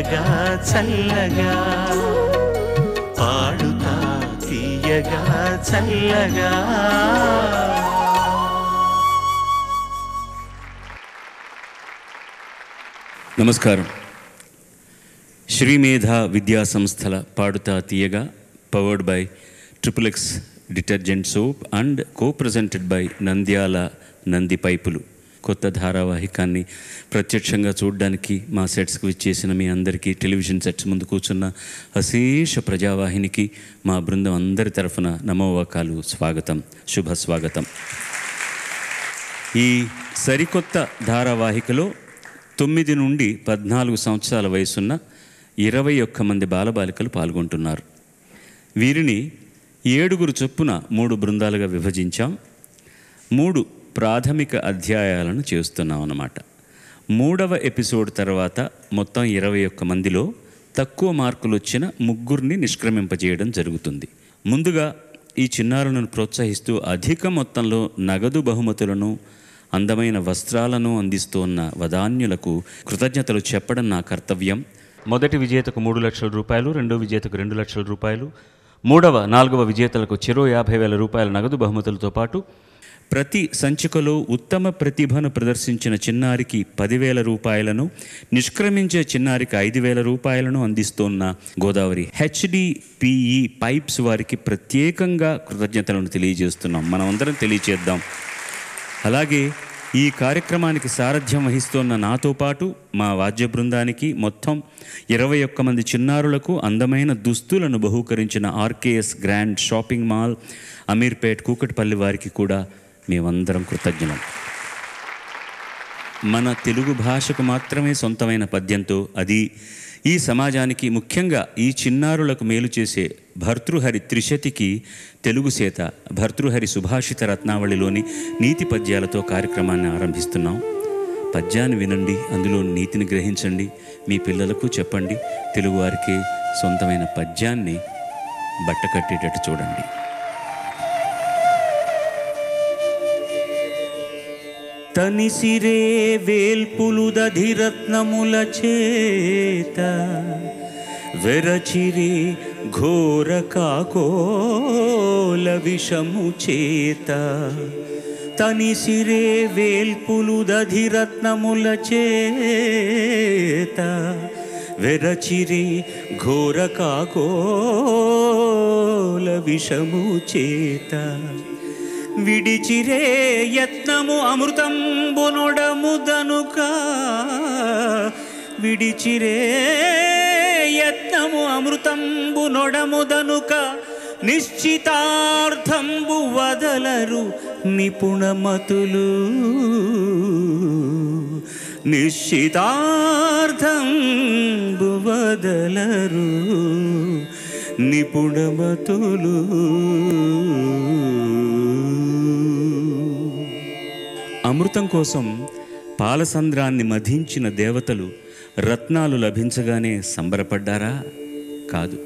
తీయగా చల్లగా, పాడుతా తీయగా చల్లగా. నమస్కారం. శ్రీమేధ విద్యా సంస్థల Padutha Theeyaga, powered by XXX detergent soap and co presented by Nandyala Nandi పైపులు కొత్త ధారావాహికాన్ని ప్రత్యక్షంగా చూడడానికి మా సెట్స్కి విచ్చేసిన మీ అందరికీ, టెలివిజన్ సెట్స్ ముందు కూర్చున్న అశేష ప్రజావాహినికి మా బృందం అందరి తరఫున నమోవాకాలు, స్వాగతం, శుభ స్వాగతం. ఈ సరికొత్త ధారావాహికలో 9 నుండి 14 సంవత్సరాల వయసున్న 21 మంది బాలబాలికలు పాల్గొంటున్నారు. వీరిని 7 చొప్పున 3 బృందాలుగా విభజించాం. 3 ప్రాథమిక అధ్యాయాలను చేస్తున్నాం అన్నమాట. 3వ ఎపిసోడ్ తర్వాత మొత్తం 21 మందిలో తక్కువ మార్కులు వచ్చిన 3 నిష్క్రమింపజేయడం జరుగుతుంది. ముందుగా ఈ చిన్నారులను ప్రోత్సహిస్తూ అధిక మొత్తంలో నగదు బహుమతులను, అందమైన వస్త్రాలను అందిస్తున్న వదాన్యులకు కృతజ్ఞతలు చెప్పడం నా కర్తవ్యం. మొదటి విజేతకు 3 లక్షల రూపాయలు, రెండో విజేతకు 2 లక్షల రూపాయలు, 3వ, 4వ విజేతలకు చెరో 50,000 రూపాయల నగదు బహుమతులతో పాటు ప్రతి సంచికలో ఉత్తమ ప్రతిభను ప్రదర్శించిన చిన్నారికి 10,000 రూపాయలను, నిష్క్రమించే చిన్నారికి 5,000 రూపాయలను అందిస్తోన్న గోదావరి HDPE పైప్స్ వారికి ప్రత్యేకంగా కృతజ్ఞతలను తెలియజేస్తున్నాం. మనం అందరం తెలియజేద్దాం. అలాగే ఈ కార్యక్రమానికి సారథ్యం వహిస్తోన్న నాతో పాటు మా వాద్య బృందానికి, మొత్తం 21 మంది చిన్నారులకు అందమైన దుస్తులను బహూకరించిన RKS grand shopping mall, Ameerpet, Kukatpally వారికి కూడా మేమందరం కృతజ్ఞులం. మన తెలుగు భాషకు మాత్రమే సొంతమైన పద్యంతో, అది ఈ సమాజానికి, ముఖ్యంగా ఈ చిన్నారులకు మేలు చేసే భర్తృహరి త్రిశతికి తెలుగు సేత భర్తృహరి సుభాషిత రత్నావళిలోని నీతి పద్యాలతో కార్యక్రమాన్ని ఆరంభిస్తున్నాం. పద్యాన్ని వినండి, అందులో నీతిని గ్రహించండి, మీ పిల్లలకు చెప్పండి. తెలుగువారికి సొంతమైన పద్యాన్ని బట్టకట్టేటట్టు చూడండి. తనిసిరే వేల్పులుదధిరత్నముల చేత, వెరచిరే ఘోర కాకోల విషము చేత. తనిసిరే వేల్పులుదధిరత్నముల చేత, వెరచిరే ఘోర కాకోల విషము చేత. విడిచిరే యత్నము అమృతంబునొడముదనుక, విడిచిరే యత్నము అమృతంబునొడముదనుక. నిశ్చితార్థంబు వదలరు నిపుణమతులు, నిశ్చితార్థంబు వదలరు నిపుణమతులు. అమృతం కోసం పాలసంద్రాన్ని మధించిన దేవతలు రత్నాలు లభించగానే సంబరపడ్డారా? కాదు.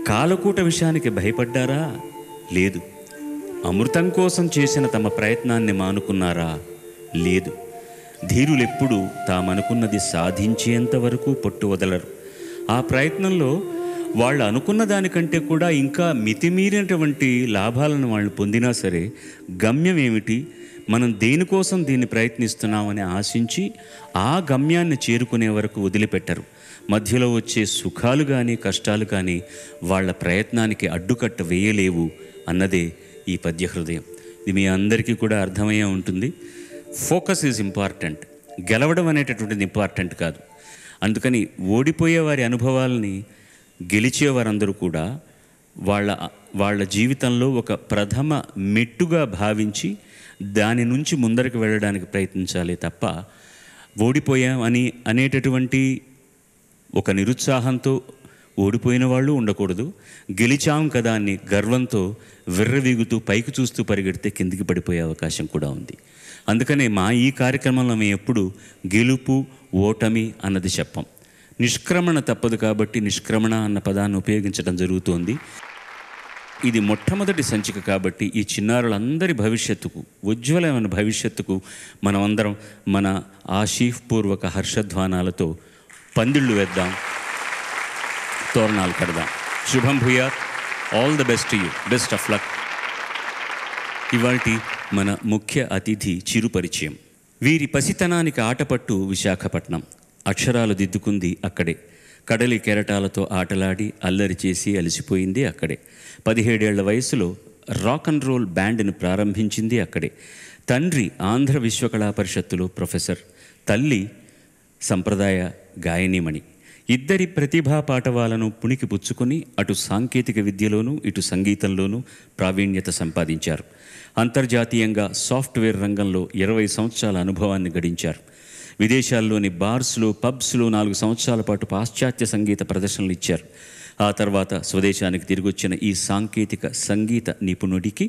కాలకూట విషయానికి భయపడ్డారా? లేదు. అమృతం కోసం చేసిన తమ ప్రయత్నాన్ని మానుకున్నారా? లేదు. ధీరులెప్పుడు తామనుకున్నది సాధించేంత వరకు పట్టు వదలరు. ఆ ప్రయత్నంలో వాళ్ళు అనుకున్న దానికంటే కూడా ఇంకా మితిమీరినటువంటి లాభాలను వాళ్ళు పొందినా సరే, గమ్యం ఏమిటి, మనం దేనికోసం దీన్ని ప్రయత్నిస్తున్నామని ఆశించి ఆ గమ్యాన్ని చేరుకునే వరకు వదిలిపెట్టరు. మధ్యలో వచ్చే సుఖాలు కానీ కష్టాలు కానీ వాళ్ళ ప్రయత్నానికి అడ్డుకట్ట వేయలేవు అన్నదే ఈ పద్య హృదయం. ఇది మీ అందరికీ కూడా అర్థమయ్యే ఉంటుంది. ఫోకస్ ఈజ్ ఇంపార్టెంట్, గెలవడం అనేటటువంటిది ఇంపార్టెంట్ కాదు. అందుకని ఓడిపోయే వారి అనుభవాలని గెలిచేవారందరూ కూడా వాళ్ళ జీవితంలో ఒక ప్రథమ మెట్టుగా భావించి దాని నుంచి ముందరికి వెళ్ళడానికి ప్రయత్నించాలి తప్ప, ఓడిపోయాం అనేటటువంటి ఒక నిరుత్సాహంతో ఓడిపోయిన వాళ్ళు ఉండకూడదు. గెలిచాం కదా అని గర్వంతో విర్రవీగుతూ పైకి చూస్తూ పరిగెడితే కిందికి పడిపోయే అవకాశం కూడా ఉంది. అందుకనే మా ఈ కార్యక్రమంలో మేము ఎప్పుడు గెలుపు ఓటమి అన్నది చెప్పం. నిష్క్రమణ తప్పదు కాబట్టి నిష్క్రమణ అన్న పదాన్ని ఉపయోగించడం జరుగుతోంది. ఇది మొట్టమొదటి సంచిక కాబట్టి ఈ చిన్నారులందరి భవిష్యత్తుకు, ఉజ్వలమైన భవిష్యత్తుకు మనమందరం మన ఆశీఫ్పూర్వక హర్షధ్వానాలతో పందిళ్ళు వేద్దాం, తోరణాలు కడదాం. శుభం భూయాత్. All the best to you. Best of luck. ఇవాల్టి మన ముఖ్య అతిథి చిరు పరిచయం. వీరి పసితనానికి ఆటపట్టు విశాఖపట్నం. అక్షరాలు దిద్దుకుంది అక్కడే. కడలి కెరటాలతో ఆటలాడి అల్లరి చేసి అలసిపోయింది అక్కడే. 17 ఏళ్ల వయసులో రాక్ అండ్ రోల్ బ్యాండ్ను ప్రారంభించింది అక్కడే. తండ్రి ఆంధ్ర విశ్వకళా పరిషత్తులో ప్రొఫెసర్, తల్లి సంప్రదాయ గాయనిమణి. ఇద్దరి ప్రతిభా పాటవాలను పుణికి పుచ్చుకొని అటు సాంకేతిక విద్యలోనూ ఇటు సంగీతంలోనూ ప్రావీణ్యత సంపాదించారు. అంతర్జాతీయంగా సాఫ్ట్వేర్ రంగంలో 20 సంవత్సరాల అనుభవాన్ని గడించారు. విదేశాల్లోని బార్స్లో, పబ్స్లో 4 సంవత్సరాల పాటు పాశ్చాత్య సంగీత ప్రదర్శనలు ఇచ్చారు. ఆ తర్వాత స్వదేశానికి తిరిగొచ్చిన ఈ సాంకేతిక సంగీత నిపుణుడికి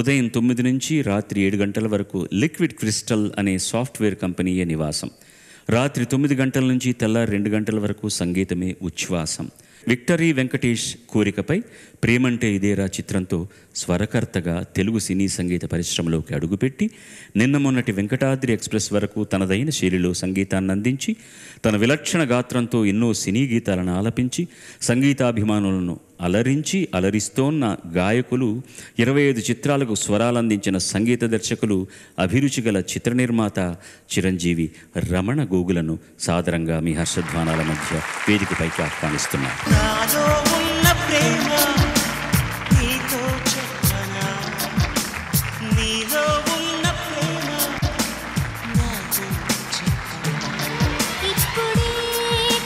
ఉదయం 9 నుంచి రాత్రి 7 గంటల వరకు లిక్విడ్ క్రిస్టల్ అనే సాఫ్ట్వేర్ కంపెనీయే నివాసం. రాత్రి 9 గంటల నుంచి తెల్లారి 2 గంటల వరకు సంగీతమే ఉచ్ఛ్వాసం. విక్టరీ వెంకటేష్ కోరికపై ప్రేమంటే ఇదేరా చిత్రంతో స్వరకర్తగా తెలుగు సినీ సంగీత పరిశ్రమలోకి అడుగుపెట్టి నిన్న మొన్నటి వెంకటాద్రి ఎక్స్ప్రెస్ వరకు తనదైన శైలిలో సంగీతాన్ని అందించి తన విలక్షణ గాత్రంతో ఎన్నో సినీ గీతాలను ఆలపించి సంగీతాభిమానులను అలరించి అలరిస్తోన్న గాయకులు, 25 చిత్రాలకు స్వరాలందించిన సంగీత దర్శకులు, అభిరుచి గల చిత్ర నిర్మాత చిరంజీవి రమణ గోగులను సాదరంగా మీ హర్షధ్వానాల మధ్య వేదికపైకి ఆహ్వానిస్తున్నారు. నాలో ఉన్న ప్రేమ నీతో చెప్పనా, నీలో ఉన్న ప్రేమ నాతో చెప్పనా. ఇప్పుడే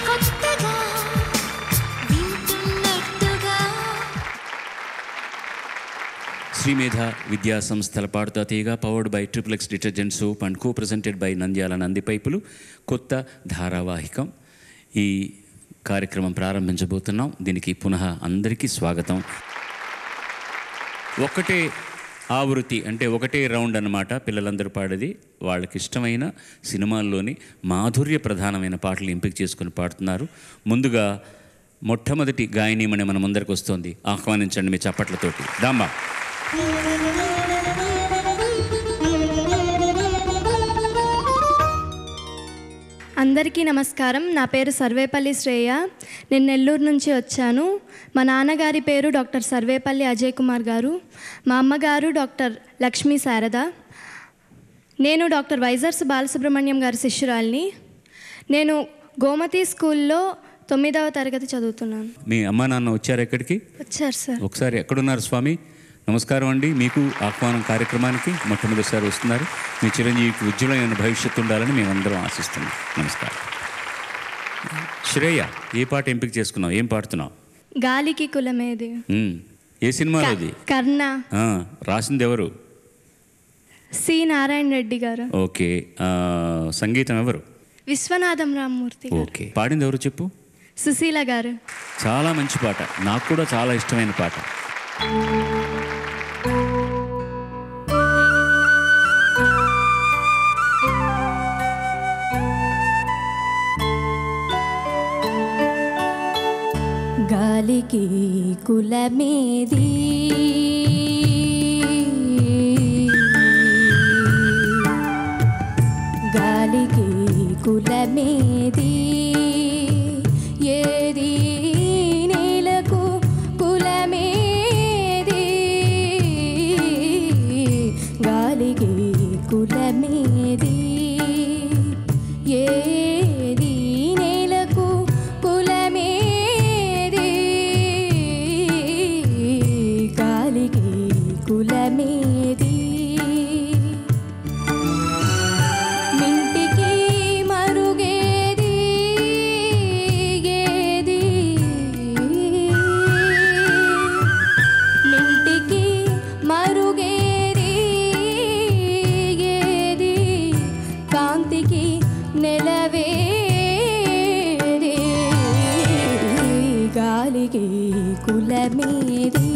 కొత్తగా వింటున్నట్టుగా. శ్రీమేధ విద్యా సంస్థల Padutha Theeyaga, powered by triple X detergent soap and co presented by Nandyala Nandi పైపులు కొత్త ధారావాహికం. ఈ కార్యక్రమం ప్రారంభించబోతున్నాం. దీనికి పునః అందరికీ స్వాగతం. ఒకటే ఆవృత్తి అంటే ఒకటే రౌండ్ అన్నమాట. పిల్లలందరూ పాడేది వాళ్ళకి ఇష్టమైన సినిమాల్లోని మాధుర్య ప్రధానమైన పాటలు ఎంపిక చేసుకుని పాడుతున్నారు. ముందుగా మొట్టమొదటి గాయనీమణి మన ముందరికి వస్తుంది. ఆహ్వానించండి మీ చప్పట్లతోటి. దాంబా. అందరికీ నమస్కారం. నా పేరు సర్వేపల్లి శ్రేయ. నేను నెల్లూరు నుంచి వచ్చాను. మా నాన్నగారి పేరు డాక్టర్ సర్వేపల్లి అజయ్ కుమార్ గారు. మా అమ్మగారు డాక్టర్ లక్ష్మీ శారద. నేను డాక్టర్ వైజర్స్ బాలసుబ్రహ్మణ్యం గారి శిష్యురాలిని. నేను గోమతి స్కూల్లో 9వ తరగతి చదువుతున్నాను. మీ అమ్మా నాన్న వచ్చారు ఎక్కడికి? వచ్చారు సార్. ఒకసారి ఎక్కడున్నారు స్వామి? నమస్కారం అండి. మీకు ఆహ్వానం కార్యక్రమానికి మొట్టమొదటిసారి వస్తున్నారు. మీ చిరంజీవికి ఉజ్వలమైన భవిష్యత్తు ఉండాలని మేమందరం ఆశిస్తున్నాం. నమస్కారం. శ్రేయ, ఏ పాట ఎంపిక చేసుకున్నావు? ఏం పాడుతున్నావు? గాలికి కులమేది. ఏ సినిమాలోది? కర్ణ. రాసింది ఎవరు? సి నారాయణ రెడ్డి గారు. ఓకే. సంగీతం ఎవరు? విశ్వనాథం రామ్మూర్తి గారు. ఓకే. పాడింది ఎవరు చెప్పు? సుశీల గారు. చాలా మంచి పాట. నాకు కూడా చాలా ఇష్టమైన పాట. గాలికి కులమేది, గాలికి కులమేది, ఏది నేలకు కులమేది, గాలికి కులమేది, ఏది నేలకు కులమేది, గాలికి కులమేది, మింటికి మరుగేది, ఏది మింటికి మరుగేది, ఏది కాంతికి నెలవేది, గాలికి కులమేది,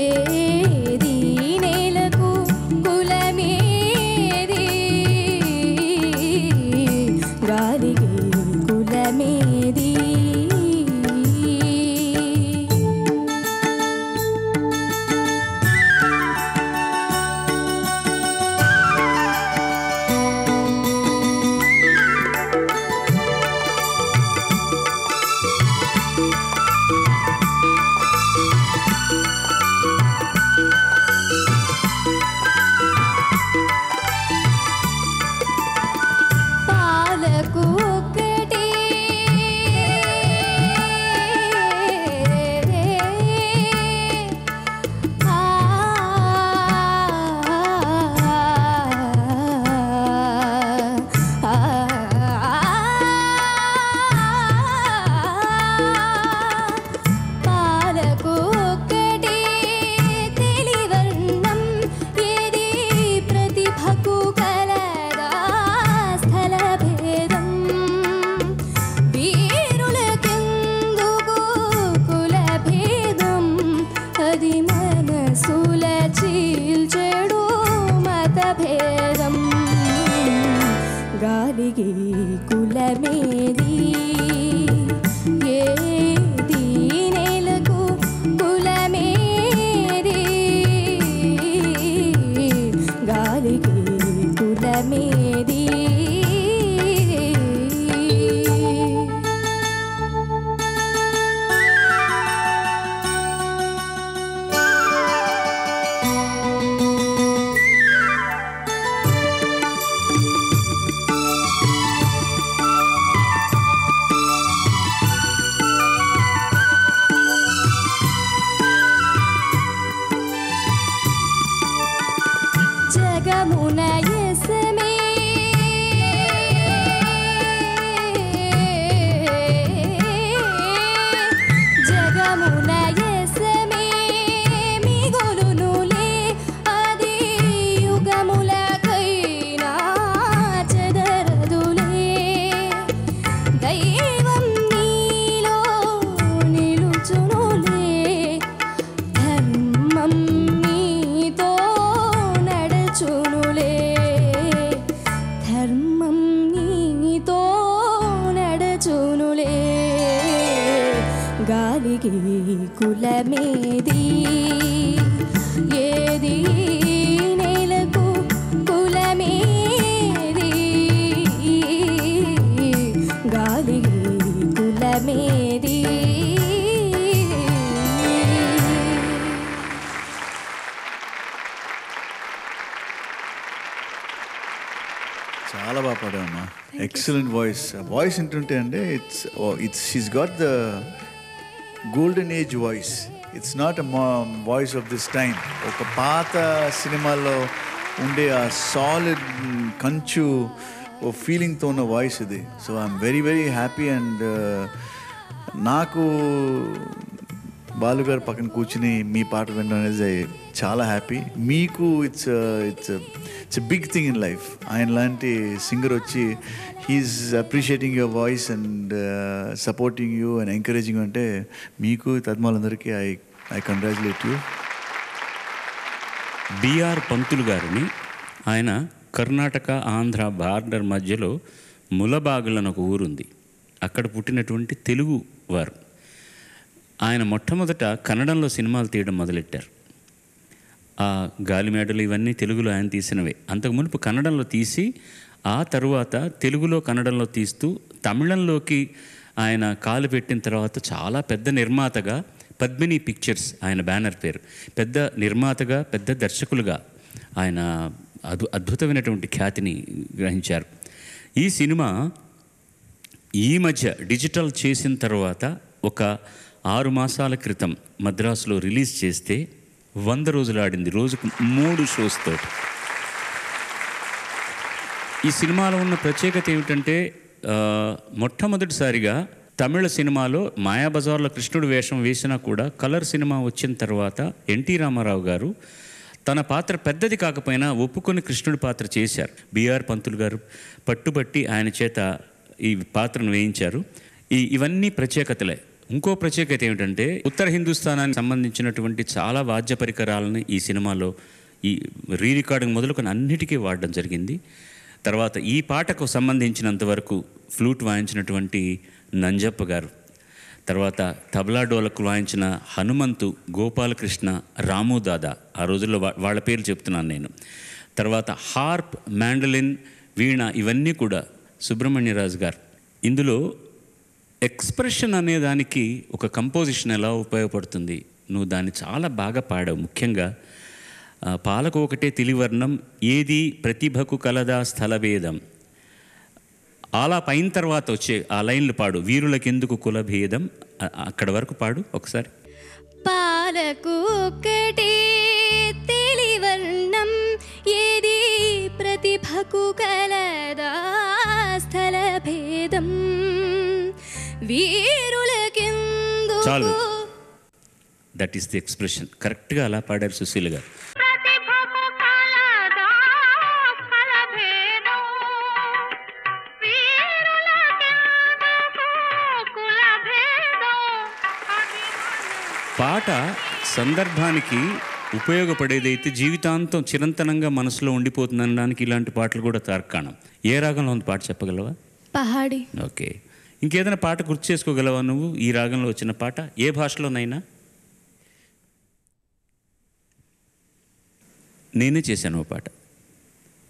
ఏది నేలకు కులమేది, గాలికి కులమేది. జగమున ఎసమే జగమున ఎసమే మిగులునులే అది యుగములకైనా చెదరదులే దైవం నీలో నిలుచునులే ధర్మం నీతో నడచునులే ధర్మం నీతో నడచునులే గాలికి కులమేది ఏది నేలకు కులమేది గాలికి కులమేది చాలా బాగా పాడామమ్మా. Excellent voice. వాయిస్ వింటుంటే అంటే it's she's got the golden age voice. It's not voice of this time. ఒక పాత సినిమాల్లో ఉండే ఆ సాలిడ్ కంచు ఓ ఫీలింగ్తో ఉన్న వాయిస్ ఇది. So I'm very very happy. And నాకు బాలుగారు పక్కన కూర్చుని మీ పాట వినడం అనేది చాలా హ్యాపీ. మీకు it's it's big thing in life. ఆయన లాంటి సింగర్ వచ్చి he's appreciating your voice and supporting you and encouraging అంటే మీకు తద్మాలందరికీ I congratulate you. BR Pantulu గారిని ఆయన కర్ణాటక ఆంధ్ర బార్డర్ మధ్యలో ములబాగులని ఒక ఊరుంది, అక్కడ పుట్టినటువంటి తెలుగు వారు. ఆయన మొట్టమొదట కన్నడంలో సినిమాలు తీయడం మొదలెట్టారు. ఆ గాలిమేడలు ఇవన్నీ తెలుగులో ఆయన తీసినవే. అంతకు మునుపు కన్నడంలో తీసి ఆ తరువాత తెలుగులో కన్నడంలో తీస్తూ తమిళంలోకి ఆయన కాలు పెట్టిన తర్వాత చాలా పెద్ద నిర్మాతగా, పద్మిని పిక్చర్స్ ఆయన బ్యానర్ పేరు, పెద్ద నిర్మాతగా పెద్ద దర్శకులుగా ఆయన అద్భుతమైనటువంటి ఖ్యాతిని గ్రహించారు. ఈ సినిమా ఈ మధ్య డిజిటల్ చేసిన తర్వాత ఒక 6 మాసాల క్రితం మద్రాసులో రిలీజ్ చేస్తే 100 రోజులు ఆడింది, రోజుకు 3 షోస్తో. ఈ సినిమాలో ఉన్న ప్రత్యేకత ఏమిటంటే మొట్టమొదటిసారిగా తమిళ సినిమాలో మాయాబజార్లో కృష్ణుడు వేషం వేసినా కూడా కలర్ సినిమా వచ్చిన తర్వాత ఎన్టీ రామారావు గారు తన పాత్ర పెద్దది కాకపోయినా ఒప్పుకొని కృష్ణుడి పాత్ర చేశారు. బిఆర్ పంతులు గారు పట్టుబట్టి ఆయన చేత ఈ పాత్రను వేయించారు. ఇవన్నీ ప్రత్యేకతలే. ఇంకో ప్రత్యేకత ఏమిటంటే ఉత్తర హిందుస్థానానికి సంబంధించినటువంటి చాలా వాద్య పరికరాలను ఈ సినిమాలో ఈ రీ రికార్డింగ్ మొదలుకొని అన్నిటికీ వాడడం జరిగింది. తర్వాత ఈ పాటకు సంబంధించినంత వరకు ఫ్లూట్ వాయించినటువంటి నంజప్ప గారు, తర్వాత తబలా డోలకు వాయించిన హనుమంతు, గోపాలకృష్ణ, రాము దాదా, ఆ రోజుల్లో వాళ్ళ పేర్లు చెప్తున్నాను నేను. తర్వాత హార్ప్, మ్యాండలిన్, వీణ ఇవన్నీ కూడా సుబ్రహ్మణ్యరాజు గారు. ఇందులో ఎక్స్ప్రెషన్ అనే దానికి ఒక కంపోజిషన్ ఎలా ఉపయోగపడుతుంది, నువ్వు దాన్ని చాలా బాగా పాడావు. ముఖ్యంగా పాలకు ఒకటే తెలివర్ణం, ఏది ప్రతిభకు కలదా స్థలభేదం, అలా పైన తర్వాత వచ్చే ఆ లైన్లు పాడు, వీరులకెందుకు కులభేదం, అక్కడ వరకు పాడు ఒకసారి. పాలకు ఒకటే తెలివర్ణం, ఏది ప్రతిభకు కలదా స్థలభేదం, వీరులకెందుకు. చాలు, దట్ ఈస్ ది ఎక్స్ప్రెషన్. కరెక్ట్గా అలా పాడారు సుశీల్ గారు. పాట సందర్భానికి ఉపయోగపడేదైతే జీవితాంతం చిరంతనంగా మనసులో ఉండిపోతుంది అనడానికి ఇలాంటి పాటలు కూడా తార్కాణం. ఏ రాగంలో ఉంది పాట చెప్పగలవా? పహాడి. ఓకే. ఇంకేదైనా పాట గుర్తు చేసుకోగలవా నువ్వు? ఈ రాగంలో వచ్చిన పాట ఏ భాషలోనైనా? నేనే చేశాను ఓ పాట,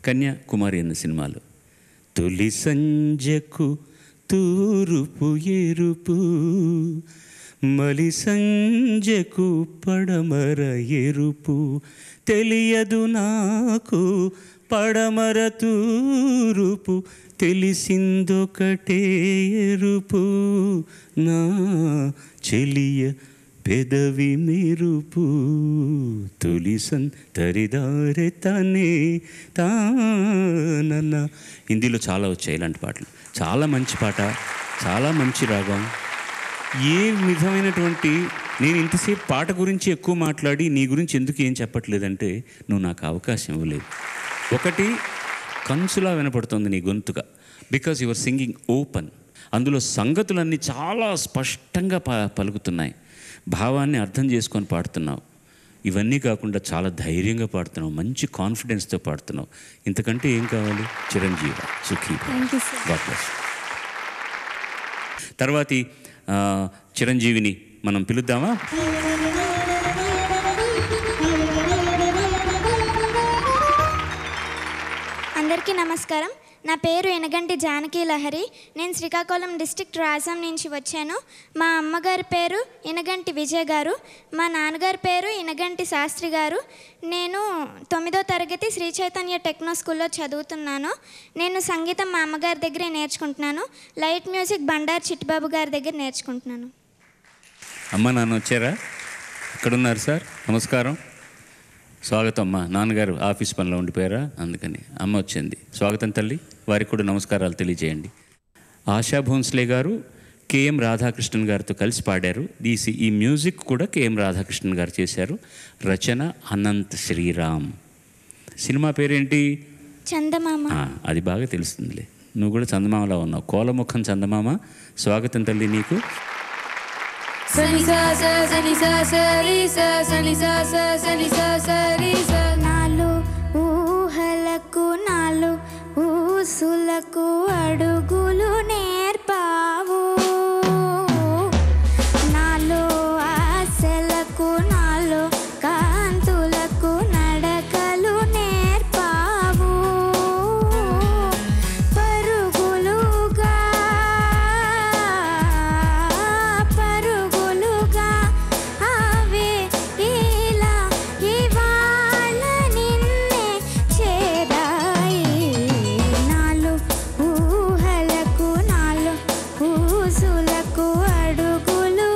కన్యాకుమారి అన్న సినిమాలో. తొలి సంజకు తూరుపు ఎరుపు, మలి సంజకు పడమర ఎరుపు, తెలియదు నాకు పడమర తూరుపు, తెలిసిందొకటే ఎరుపు, నా చెలియ పెదవి మెరుపు తొలిసన్ తరిదారె తనే తానన్న. హిందీలో చాలా వచ్చాయి ఇలాంటి పాటలు. చాలా మంచి పాట, చాలా మంచి రాగం. ఏ విధమైనటువంటి నేను ఇంతసేపు పాట గురించి ఎక్కువ మాట్లాడి నీ గురించి ఎందుకు ఏం చెప్పట్లేదంటే నువ్వు నాకు అవకాశం ఇవ్వలేదు. ఒకటి, కంచులా వినపడుతుంది నీ గొంతుగా, బికాజ్ యువర్ సింగింగ్ ఓపెన్. అందులో సంగతులన్నీ చాలా స్పష్టంగా పలుకుతున్నాయి. భావాన్ని అర్థం చేసుకొని పాడుతున్నావు. ఇవన్నీ కాకుండా చాలా ధైర్యంగా పాడుతున్నావు, మంచి కాన్ఫిడెన్స్తో పాడుతున్నావు. ఇంతకంటే ఏం కావాలి? చిరంజీవి సుఖీ. తర్వాతి చిరంజీవిని మనం పిలుద్దామా? అందరికీ నమస్కారం. నా పేరు ఎనగంటి జానకి లహరి. నేను శ్రీకాకుళం డిస్ట్రిక్ట్ రాజం నుంచి వచ్చాను. మా అమ్మగారి పేరు ఎనగంటి విజయ్ గారు, మా నాన్నగారి పేరు ఎనగంటి శాస్త్రి గారు. నేను 9వ తరగతి శ్రీ చైతన్య టెక్నో స్కూల్లో చదువుతున్నాను. నేను సంగీతం మా అమ్మగారి దగ్గరే నేర్చుకుంటున్నాను. లైట్ మ్యూజిక్ బండారు చిట్టిబాబు గారి దగ్గర నేర్చుకుంటున్నాను. అమ్మ నాన్న వచ్చారా? ఎక్కడున్నారు సార్? నమస్కారం, స్వాగతం. అమ్మ నాన్నగారు ఆఫీస్ పనిలో ఉండిపోయారా, అందుకని అమ్మ వచ్చింది. స్వాగతం తల్లి. వారికి కూడా నమస్కారాలు తెలియజేయండి. ఆశా భోన్స్లే గారు కేఎం రాధాకృష్ణన్ గారితో కలిసి పాడారు. ఈ మ్యూజిక్ కూడా కేఎం రాధాకృష్ణన్ గారు చేశారు. రచన అనంత్ శ్రీరామ్. సినిమా పేరేంటి? చందమామ. అది బాగా తెలుస్తుందిలే, నువ్వు కూడా చందమామలా ఉన్నావు. కోలముఖం చందమామ. స్వాగతం తల్లి నీకు. నాలో ఊహలకు నాలో ఊసులకు అడుగులు నేర్పావు, నాలో ఆశలకు నాలో కాంతులకు నడకలు నేర్పావు. పరుగులుగా పరుగులుగా అవే ఇలా ఇవాళ నిన్నే చేరాయి. నాలో ఊహలకు నాలో ఊసులకు అడుగులు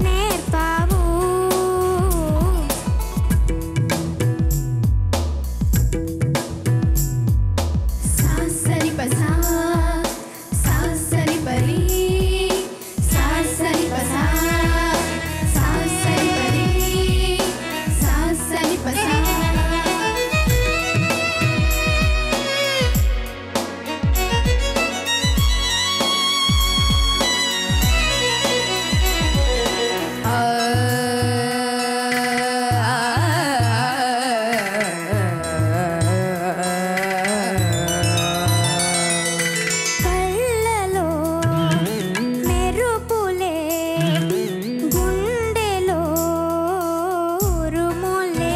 నేర్పావు. సాసరి పసా సాసరి పరి సాసరి పసా సాసరి పరి సాసరి పసా. కళ్ళలో మెరుపులే గుండెలో ఉరుములే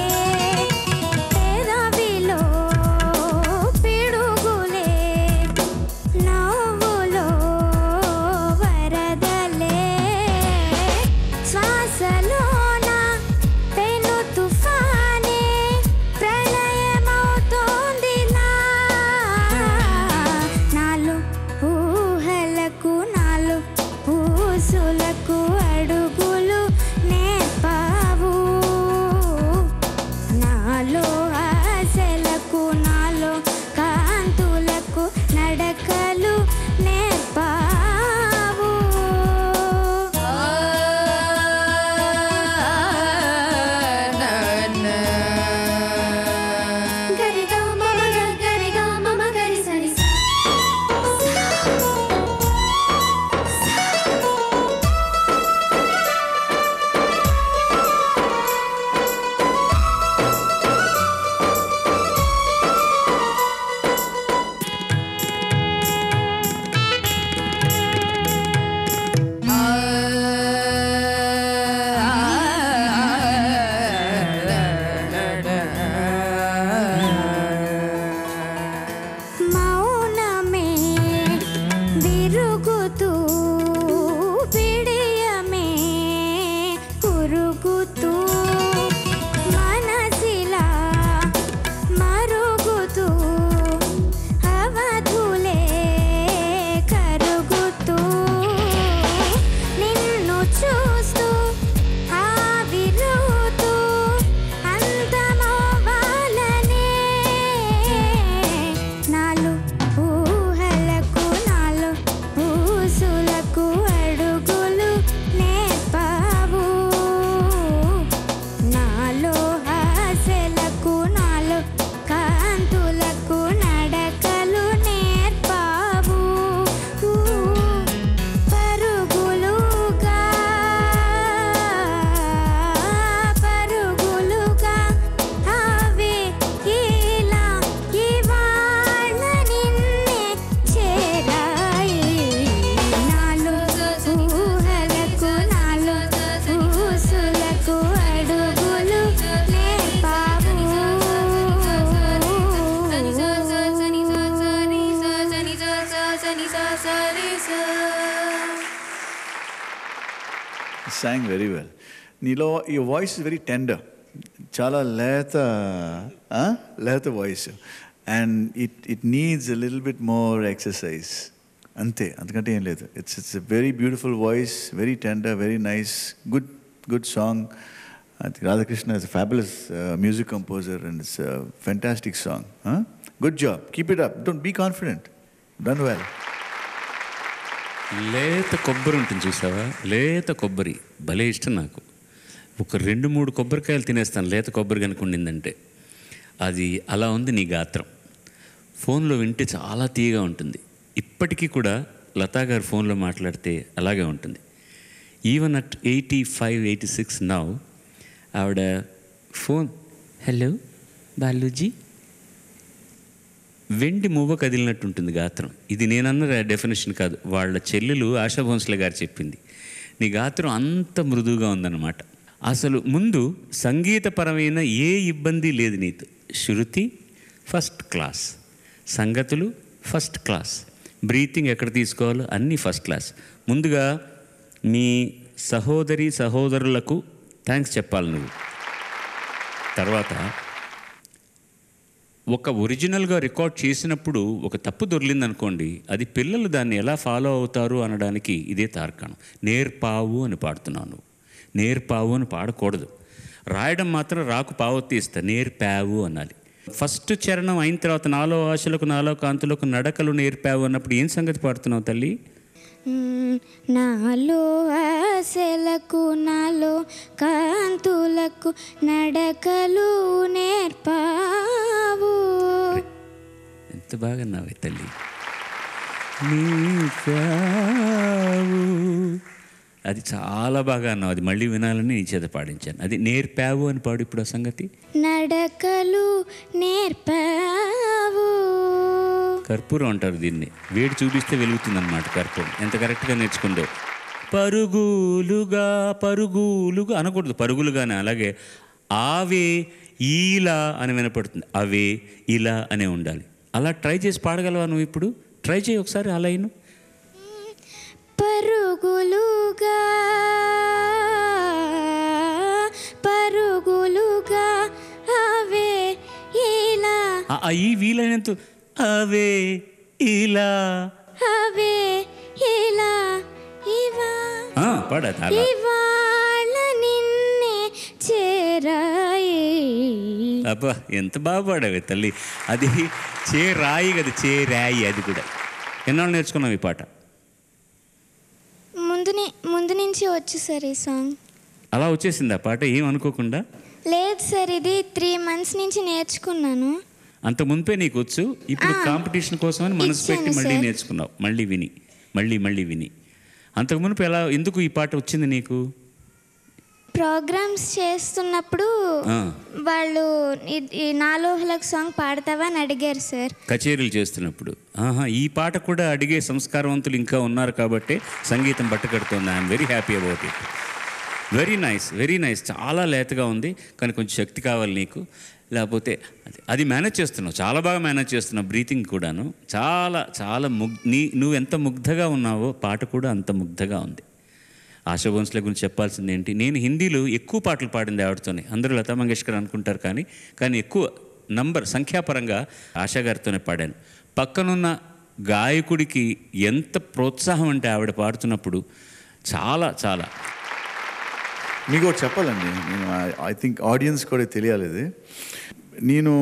పెదవిలో పిడుగులే నవ్వులో వరదలే శ్వాసలోన పెను తుఫానే ప్రళయమవుతోందిలా. నాలో ఊహలకు నాలో ఊసులకు అడుగులు నేర్పావు, నాలో ఆశలకు నాలో కాంతులకు నడకలు నేర్పావు. గరిగా మమ గరిగా మమ గరి సరి సా. మౌనమే విరుగుతూ పిడియమే కురుగుతూ మనసిలా మరుగుతూ అవధులే కరుగుతూ నిన్ను చూస్తూ ఆ sang very well. నీలో your voice is very tender. చాలా లేత voice. And it needs a little bit more exercise. అంతకంటే ఏం లేదు. It's a very beautiful voice, very tender, very nice, good song. I think Radhakrishna is a fabulous music composer and it's a fantastic song. Good job. Keep it up. Don't be confident. Done well. లేత కొబ్బరి ఉంటుంది చూసావా, లేత కొబ్బరి భలే ఇష్టం నాకు. ఒక 2-3 కొబ్బరికాయలు తినేస్తాను లేత కొబ్బరి కనుక ఉండిందంటే. అది అలా ఉంది నీ గాత్రం. ఫోన్లో వింటే చాలా తీయగా ఉంటుంది. ఇప్పటికీ కూడా లతా గారు ఫోన్లో మాట్లాడితే అలాగే ఉంటుంది. ఈవెన్ అట్ 85-86 నౌ ఆవిడ ఫోన్, హలో బాలూజీ, వెండి మువ్వ కదిలినట్టు ఉంటుంది గాత్రం. ఇది నేనన్న డెఫినేషన్ కాదు, వాళ్ళ చెల్లెలు ఆశా భోంస్లే గారు చెప్పింది. నీ గాత్రం అంత మృదువుగా ఉందన్నమాట. అసలు ముందు సంగీతపరమైన ఏ ఇబ్బంది లేదు నీతో. శృతి ఫస్ట్ క్లాస్, సంగతులు ఫస్ట్ క్లాస్, బ్రీతింగ్ ఎక్కడ తీసుకోవాలో అన్నీ ఫస్ట్ క్లాస్. ముందుగా మీ సహోదరులకు థ్యాంక్స్ చెప్పాలి నువ్వు. తర్వాత ఒక ఒరిజినల్గా రికార్డ్ చేసినప్పుడు ఒక తప్పు దొరికిందనుకోండి, అది పిల్లలు దాన్ని ఎలా ఫాలో అవుతారు అనడానికి ఇదే తార్కాణం. నేర్పావు అని పాడుతున్నాను, నేర్పావు అని పాడకూడదు. రాయడం మాత్రం రాకు పావొత్తి ఇస్తా, నేర్పావు అనాలి. ఫస్ట్ చరణం అయిన తర్వాత నాలో ఆశలకు నాలో కాంతులకు నడకలు నేర్పావు అన్నప్పుడు ఏం సంగతి పాడుతున్నావు తల్లి? నాలో ఆశలకు నాలో కాంతులకు నడకలు నేర్పావు. ఎంత బాగా అన్నావే తల్లి. నేర్పావు, అది చాలా బాగా అన్నావు. అది మళ్ళీ వినాలని నీ చేత పాడించాను. అది నేర్పావు అని పాడు ఇప్పుడు ఆ సంగతి. నడకలు నేర్పావు. కర్పూరం అంటారు దీన్ని, వేడి చూపిస్తే వెలుగుతుందన్నమాట కర్పూరం. ఎంత కరెక్ట్గా నేర్చుకుందో. పరుగులుగా అనకూడదు, పరుగులుగానే. అలాగే ఆవే ఇలా అని వినపడుతుంది, అవే ఇలా అనే ఉండాలి. అలా ట్రై చేసి పాడగలవా నువ్వు? ఇప్పుడు ట్రై చేయి ఒకసారి ఆ లైను. పరుగులుగా అవే ఇలా, ఈ వీలైనంత అవే ఇలా ఇవాళ నిన్నే చేరాయి. అబ్బా ఎంత బాగా పాడావే తల్లి. అది చేరాయి కదా, చేరాయి. అది కూడా ఎన్నాళ్ళు నేర్చుకున్నావు ఈ పాట? ముందు నుంచి వచ్చు సార్ ఈ సాంగ్. అలా వచ్చేసింది ఆ పాట ఏం అనుకోకుండా? లేదు సార్, ఇది 3 months నుంచి నేర్చుకున్నాను. అంత మునిపే నీకు వచ్చు, ఇప్పుడు కాంపిటీషన్ కోసమని మనసు పెట్టి మళ్ళీ నేర్చుకున్నావు, మళ్ళీ విని. అంతకు మునుపు ఎందుకు ఈ పాట వచ్చింది నీకు? ప్రోగ్రామ్స్ చేస్తున్నప్పుడు వాళ్ళు ఈ నాలోహలకు సాంగ్ పాడతావా అని అడిగారు సార్. కచేరీలు చేస్తున్నప్పుడు. ఈ పాట కూడా అడిగే సంస్కారవంతులు ఇంకా ఉన్నారు కాబట్టి సంగీతం బట్టకడుతోంది. I'm very happy about it. Very nice. చాలా లేతగా ఉంది, కానీ కొంచెం శక్తి కావాలి నీకు. లేకపోతే అది మేనేజ్ చేస్తున్నావు, చాలా బాగా మేనేజ్ చేస్తున్నావు. బ్రీతింగ్ కూడాను చాలా నువ్వు ఎంత ముగ్ధగా ఉన్నావో పాట కూడా అంత ముగ్ధగా ఉంది. ఆశా భోంస్లే గురించి చెప్పాల్సింది ఏంటి, నేను హిందీలో ఎక్కువ పాటలు పాడింది ఆవిడతోనే. అందరూ లతా మంగేష్కర్ అనుకుంటారు, కానీ ఎక్కువ సంఖ్యాపరంగా ఆశా గారితోనే పాడాను. పక్కనున్న గాయకుడికి ఎంత ప్రోత్సాహం అంటే ఆవిడ పాడుతున్నప్పుడు చాలా. మీకు ఒకటి చెప్పాలండి, నేను ఐ థింక్ ఆడియన్స్ కూడా తెలియాలి ఇది. నేను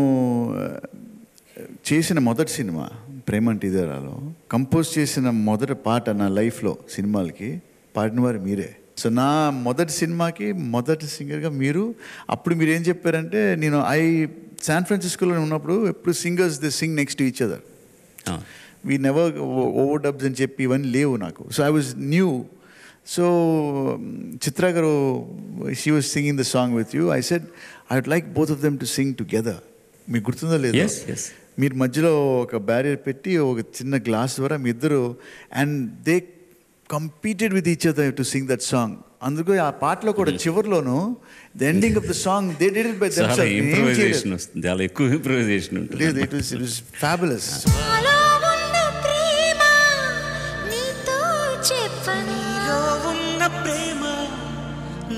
చేసిన మొదటి సినిమా ప్రేమంటే ఇదేరాలో కంపోజ్ చేసిన మొదటి పాట నా లైఫ్లో సినిమాలకి పాడినవారు మీరే. సో నా మొదటి సినిమాకి మొదటి సింగర్గా మీరు. అప్పుడు మీరు ఏం చెప్పారంటే, నేను శాన్ ఫ్రాన్సిస్కోలో ఉన్నప్పుడు ఎప్పుడు singers they Singh next to each other, we never over dubs అని చెప్పి ఇవన్నీ లేవు నాకు. So I was new. So Chitra garu, she was singing the song with you. I said I would like both of them to sing together. Meeku gurtunda ledha? Yes. Meer madhyalo oka barrier petti oka chinna glass dwara మీ ఇద్దరు, and they competed with each other to sing that song. అందుకు ఆ పాటలో కూడా చివర్లోను the ending of the song they did it by themselves. Improvisation వస్తుంది, చాలా ఎక్కువ improvisation ఉంటుంది. It was fabulous.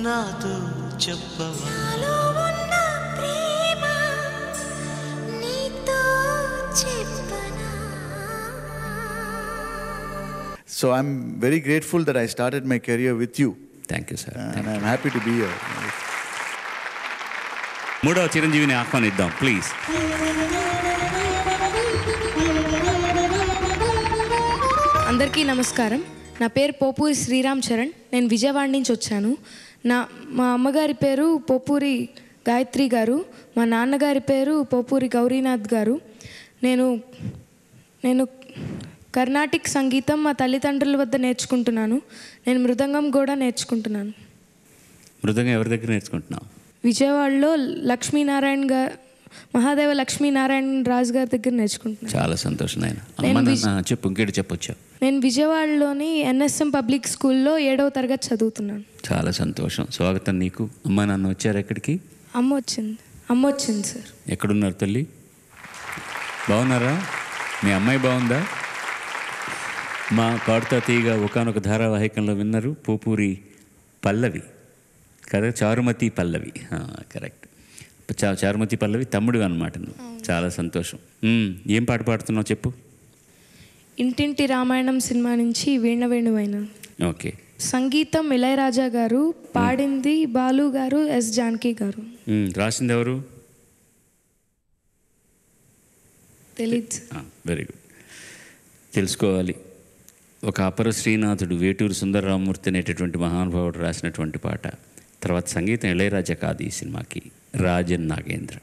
నాతో చెప్పవా నాలో ఉన్న ప్రేమ నీతో చెప్పనా. So I'm very grateful that I started my career with you. Thank you sir. And I'm happy to be here. మూడవ చిరంజీవిని ఆహ్వానిద్దాం ప్లీజ్. అందరికీ నమస్కారం. నా పేరు పోపూరి శ్రీరామ్ చరణ్. నేను విజయవాడ నుంచి వచ్చాను. మా అమ్మగారి పేరు పోపూరి గాయత్రి గారు, మా నాన్నగారి పేరు పోపూరి గౌరీనాథ్ గారు. నేను కర్ణాటిక్ సంగీతం మా తల్లిదండ్రుల వద్ద నేర్చుకుంటున్నాను. నేను మృదంగం కూడా నేర్చుకుంటున్నాను. మృదంగం ఎవరి దగ్గర నేర్చుకుంటున్నావు? విజయవాడలో మహాదేవ లక్ష్మీనారాయణ రాజు గారి దగ్గర నేర్చుకుంటున్నాను. చాలా సంతోషం నాయన. అమ్మ నాన్న చెప్పు, ఇంకేటి చెప్పొచ్చా? నేను విజయవాడలోని ఎన్ఎస్ఎం పబ్లిక్ స్కూల్లో 7వ తరగతి చదువుతున్నాను. చాలా సంతోషం. స్వాగతం నీకు. అమ్మ నాన్న వచ్చారు ఎక్కడికి? అమ్మ వచ్చింది సార్. ఎక్కడున్నారు తల్లి? బాగున్నారా? మీ అమ్మాయి బాగుందా? మా పాడుతా తీయగా ఒకానొక ధారావాహికంలో విన్నారు పోపూరి పల్లవి కదా, చారుమతి పల్లవి. కరెక్ట్, చారుమతి పల్లవి తమ్ముడు అనమాట నువ్వు. చాలా సంతోషం. ఏం పాట పాడుతున్నావు చెప్పు. ఇంటింటి రామాయణం సినిమా నుంచి వీణ వేణువైన. ఓకే. సంగీతం ఇళయరాజా గారు, పాడింది బాలు గారు, ఎస్ జానకి గారు. రాసింది ఎవరు? తెలీదు. Very good. తెలుసుకోవాలి. ఒక అపర శ్రీనాథుడు వేటూరు సుందరరామూర్తి అనేటటువంటి మహానుభావుడు రాసినటువంటి పాట. తర్వాత సంగీతం ఇళయరాజా కాదు ఈ సినిమాకి, రాజన్ నాగేంద్ర.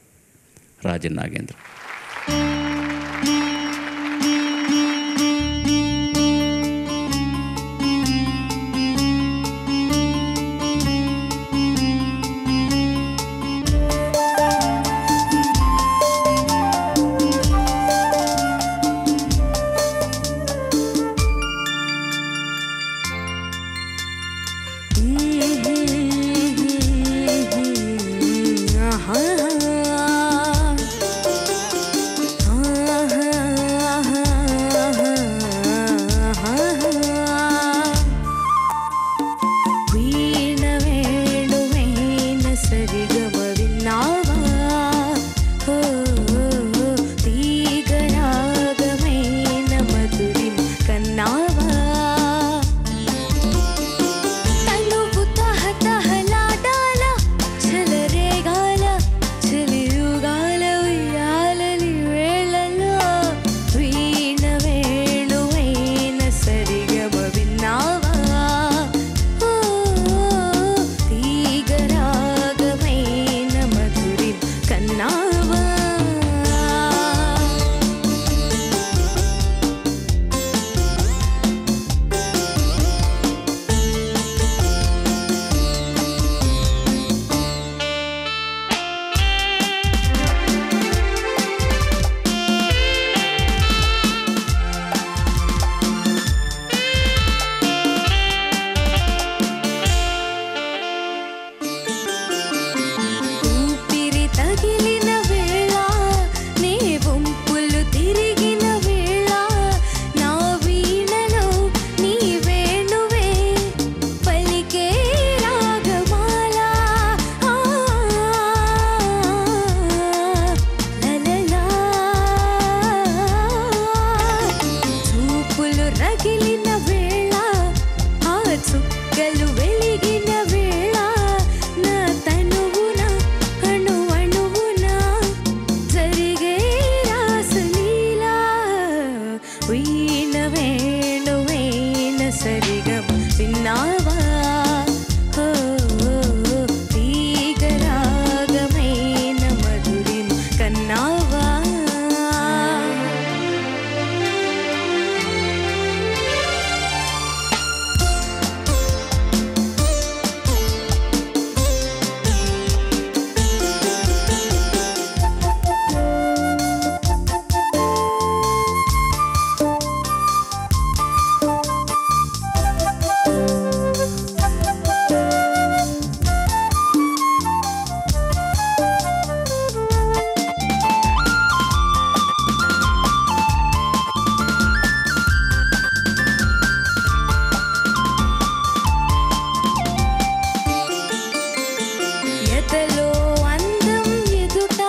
ఎంతలో అందం ఎదుట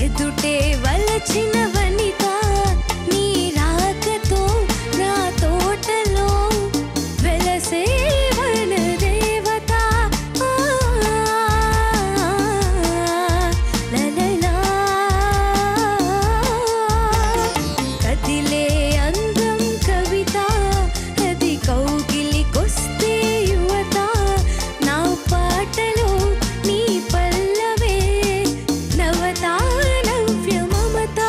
ఎదుటే వలచిన వనిత నీ రాకతో నా తోటలో వెలసే వన దేవత లలలా కదిలే అందం కవిత అది కౌగిలికొస్తే యువత నా పాటలో నీ పల్లవే నవత నవ్య మమత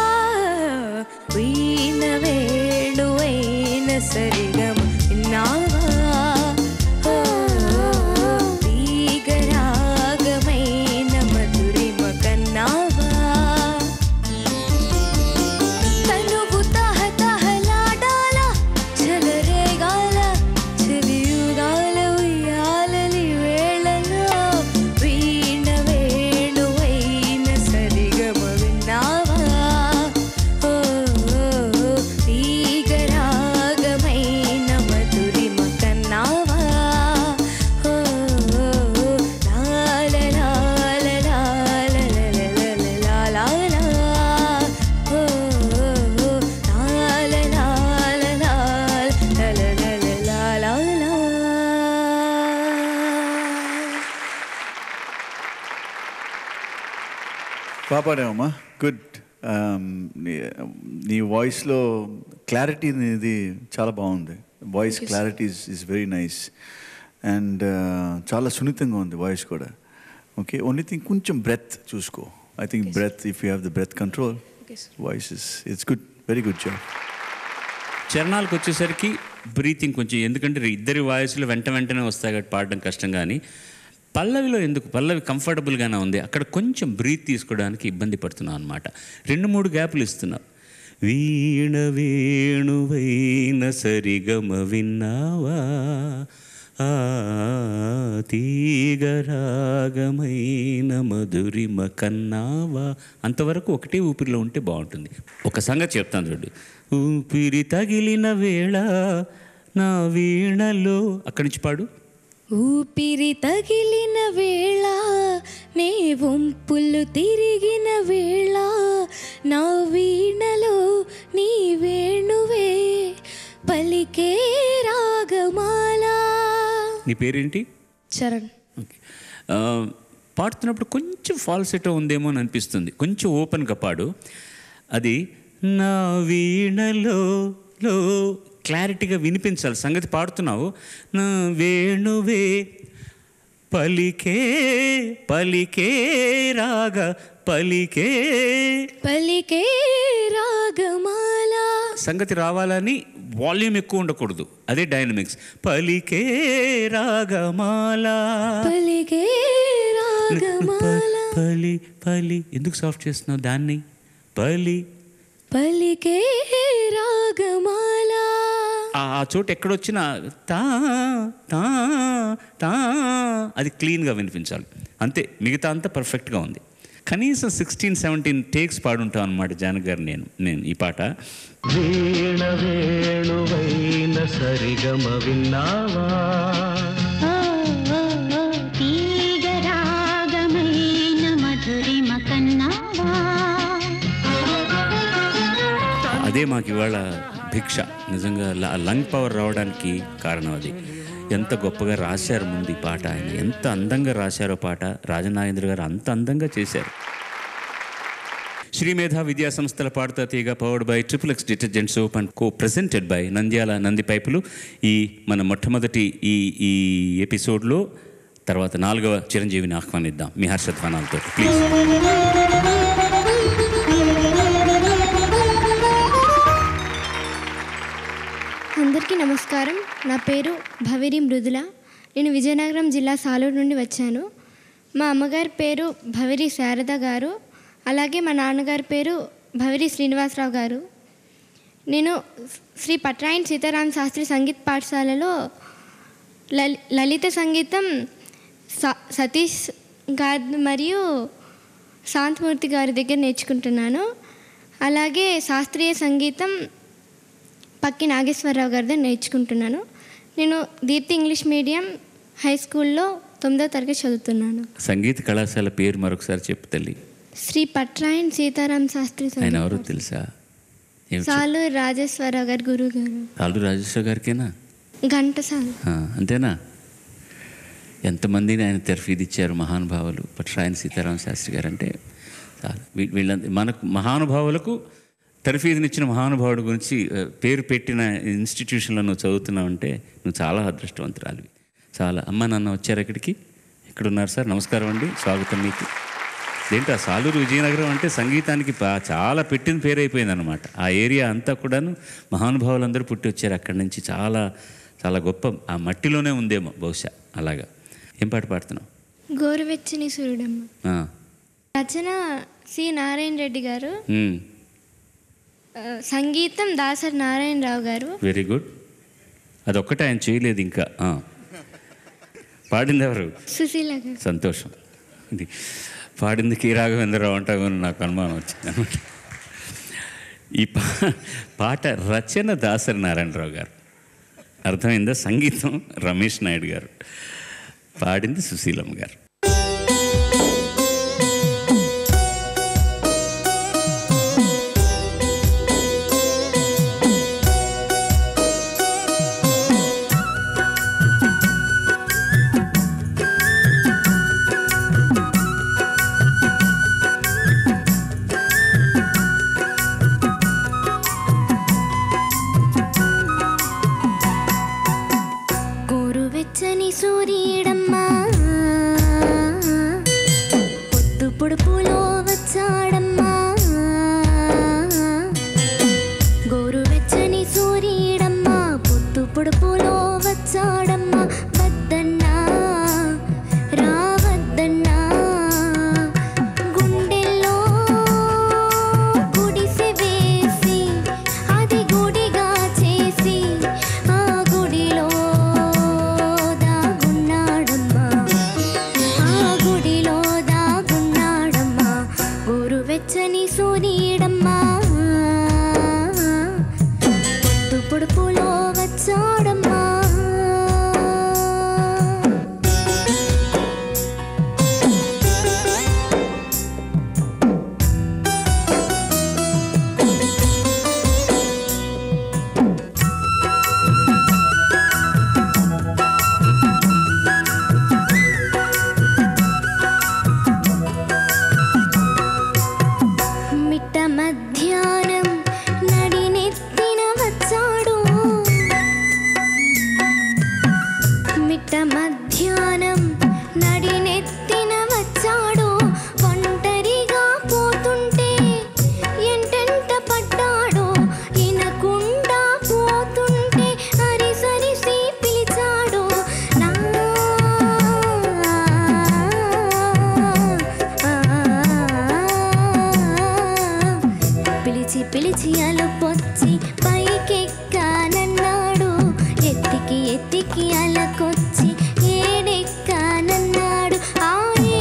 వీణ వేణువైన సరిగమ నావా తీగరాగమైన మధురిమ కన్నావా తనువు తహతహలాడాల చెలరేగాల చెలియుగాల ఉయ్యాలలి వేళలో వీణ వేణువైన సరిగమ విన్నావా తీగరాగమైన మధురిమ కన్నావా పాపాడేమమ్మా గుడ్. నీ వాయిస్లో క్లారిటీ అనేది చాలా బాగుంది. Voice clarity is very nice and చాలా సున్నితంగా ఉంది వాయిస్ కూడా. ఓకే, ఓన్లీ థింగ్ కొంచెం బ్రెత్ చూసుకో. I think breath, if you have the breath control, voice it's good, very good job. చరణాలకు వచ్చేసరికి బ్రీతింగ్ కొంచెం, ఎందుకంటే ఇద్దరి వాయిస్లు వెంటనే వస్తాయి కాబట్టి పాడడం కష్టం. కానీ పల్లవిలో ఎందుకు, పల్లవి కంఫర్టబుల్గానే ఉంది, అక్కడ కొంచెం బ్రీత్ తీసుకోవడానికి ఇబ్బంది పడుతున్నావు అనమాట. 2-3 గ్యాపులు ఇస్తున్నావు. వీణ వేణువైన సరిగమ విన్నావా తీగరాగమైన మధురిమ కన్నావా, అంతవరకు ఒకటే ఊపిరిలో ఉంటే బాగుంటుంది. ఒక సంగతి చెప్తాను చూడు. ఊపిరి తగిలిన వేళ నా వీణలో, అక్కడి నుంచి పాడు. ఊపిరి తగిలిన వేళ నే వంపులు తిరిగిన వేళ నా వీణలో నీ వేణువే పలికే రాగమాల. నీ పేరేంటి? చరణ్. ఓకే, పాడుతున్నప్పుడు కొంచెం ఫాల్సెటో ఉందేమో అని అనిపిస్తుంది. కొంచెం ఓపెన్గా పాడు. అది నా వీణలో క్లారిటీగా వినిపించాలి. సంగతి పాడుతున్నావు. నా వేణువే పలికే పలికే రాగ పలికే పలికే రాగమాల. సంగతి రావాలని వాల్యూమ్ ఎక్కువ ఉండకూడదు, అదే డైనమిక్స్. పలికే రాగమాల పలికే రాగమాల. పలి పలి ఎందుకు సాఫ్ట్ చేస్తున్నావు దాన్ని? పలి పలికే రాగమాల. ఆ చోటు ఎక్కడొచ్చినా తా తా తా అది క్లీన్గా వినిపించాలి, అంతే. మిగతా అంతా పర్ఫెక్ట్గా ఉంది. కనీసం 16-17 టేక్స్ పాడుంటాం అనమాట జానకి గారు. నేను ఈ పాట వీణ వేణువైన సరిగమ విన్నావా తీగరాగమైన మధురిమ కన్నావా. అదే మాకు ఇవాళ భిక్ష. నిజంగా లంగ్ పవర్ రావడానికి కారణం అది. ఎంత గొప్పగా రాశారు ముందు ఈ పాట. ఆయన ఎంత అందంగా రాశారో పాట. రాజనాగేంద్ర గారు అంత అందంగా చేశారు. శ్రీమేధ విద్యా సంస్థల Padutha Theeyaga powered by XXX detergent soap and co presented by Nandyala Nandi పైపులు. ఈ మన మొట్టమొదటి ఈ ఎపిసోడ్లో తర్వాత 4వ చిరంజీవిని ఆహ్వానిద్దాం మీ హర్షధ్వానాలతో ప్లీజ్. అందరికీ నమస్కారం. నా పేరు భవిరి మృదుల. నేను విజయనగరం జిల్లా సాలూరు నుండి వచ్చాను. మా అమ్మగారి పేరు భవిరి శారద గారు, అలాగే మా నాన్నగారి పేరు భవిరి శ్రీనివాసరావు గారు. నేను శ్రీ పట్రాయన్ సీతారామ శాస్త్రి సంగీత పాఠశాలలో లలిత సంగీతం సతీష్ గారు మరియు శాంతమూర్తి గారి దగ్గర నేర్చుకుంటున్నాను. అలాగే శాస్త్రీయ సంగీతం పక్కి నాగేశ్వరరావు గారి దగ్గర నేర్చుకుంటున్నాను. నేను దీప్తి ఇంగ్లీష్ మీడియం హై స్కూల్లో 9వ తరగతి చదువుతున్నాను. సంగీత కళాశాల పేరు మరొకసారి చెప్పు తల్లి. శ్రీ పట్రాయన్ సీతారాం శాస్త్రి ఆయన ఎవరో తెలుసా? సాలూరు రాజేశ్వరరావు గారు గురువు గారు. సాలూరు రాజేశ్వర గారికేనా? ఘంటసాల. అంతేనా? ఎంతమందిని ఆయన తెరఫీదిచ్చారు మహానుభావులు. పట్రాయన్ సీతారాం శాస్త్రి గారు అంటే చాలు. వీళ్ళంతా మనకు మహానుభావులకు తెరఫీదినిచ్చిన మహానుభావుడి గురించి పేరు పెట్టిన ఇన్స్టిట్యూషన్లో నువ్వు చదువుతున్నావంటే నువ్వు చాలా అదృష్టవంతురాలివి. చాలా. అమ్మ నాన్న వచ్చారు ఇక్కడికి? ఎక్కడున్నారు సార్? నమస్కారం అండి, స్వాగతం మీకు. ఏంటో సాలూరు విజయనగరం అంటే సంగీతానికి చాలా పెట్టిన పేరు అయిపోయింది అనమాట. ఆ ఏరియా అంతా కూడాను మహానుభావులందరూ పుట్టి వచ్చారు అక్కడి నుంచి. చాలా చాలా గొప్ప ఆ మట్టిలోనే ఉందేమో బహుశా. అలాగా. ఏం పాట పాడుతున్నావు? గోరువెచ్చని సూర్యుడమ్మ. రచన సి నారాయణ రెడ్డి గారు, సంగీతం దాసరి నారాయణరావు గారు. Very good. అదొక్కటే ఆయన చేయలేదు ఇంకా. పాడింది ఎవరు? సుశీల గారు. సంతోషం. ఇది పాడింది కె రాఘవేంద్రరావు అంటామని నాకు అనుమానం వచ్చింది అనమాట. ఈ పాట రచన దాసరి నారాయణరావు గారు, అర్థమైందా? సంగీతం రమేష్ నాయుడు గారు, పాడింది సుశీలమ్మ గారు. సూర్యుడమ్మా పొద్దు పొడుపులో వచ్చాడమ్మా, గోరువెచ్చని సూర్యుడమ్మా పొద్దు పొడుపులో వచ్చాడమ్మా. వద్దన్నా రావద్దన్నా, గుండెల్లో గుడిసె వేసి అది గుడిగా చేసి ఆ గుడిలో వెచ్చని సూర్యుడమ్మా పొద్దు పొడుపులో వచ్చాడమ్మా. మధ్యాహ్నం నడినెత్తిన వచ్చాడు, మిట్ట మధ్యాహ్నం నడినెత్తిన వచ్చాడు. ఒంటరిగా పోతుంటే ఎంటెంట పడ్డాడు, ఇనకుండా పోతుంటే అరిసరిసి పిలిచాడు. పిలిచి అలకొచ్చి పైకెక్కానన్నాడు, ఎత్తికి అలకొచ్చి ఏడెక్కానన్నాడు. ఆ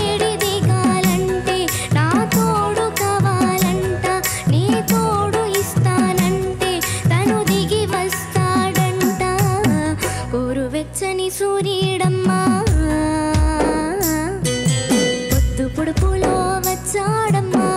ఏడి దిగాలంటే నా తోడు కావాలంట, నీ తోడు ఇస్తానంటే తను దిగి వస్తాడంట. గోరువెచ్చని సూర్యుడమ్మా పొద్దు పొడుపులో వచ్చాడమ్మా.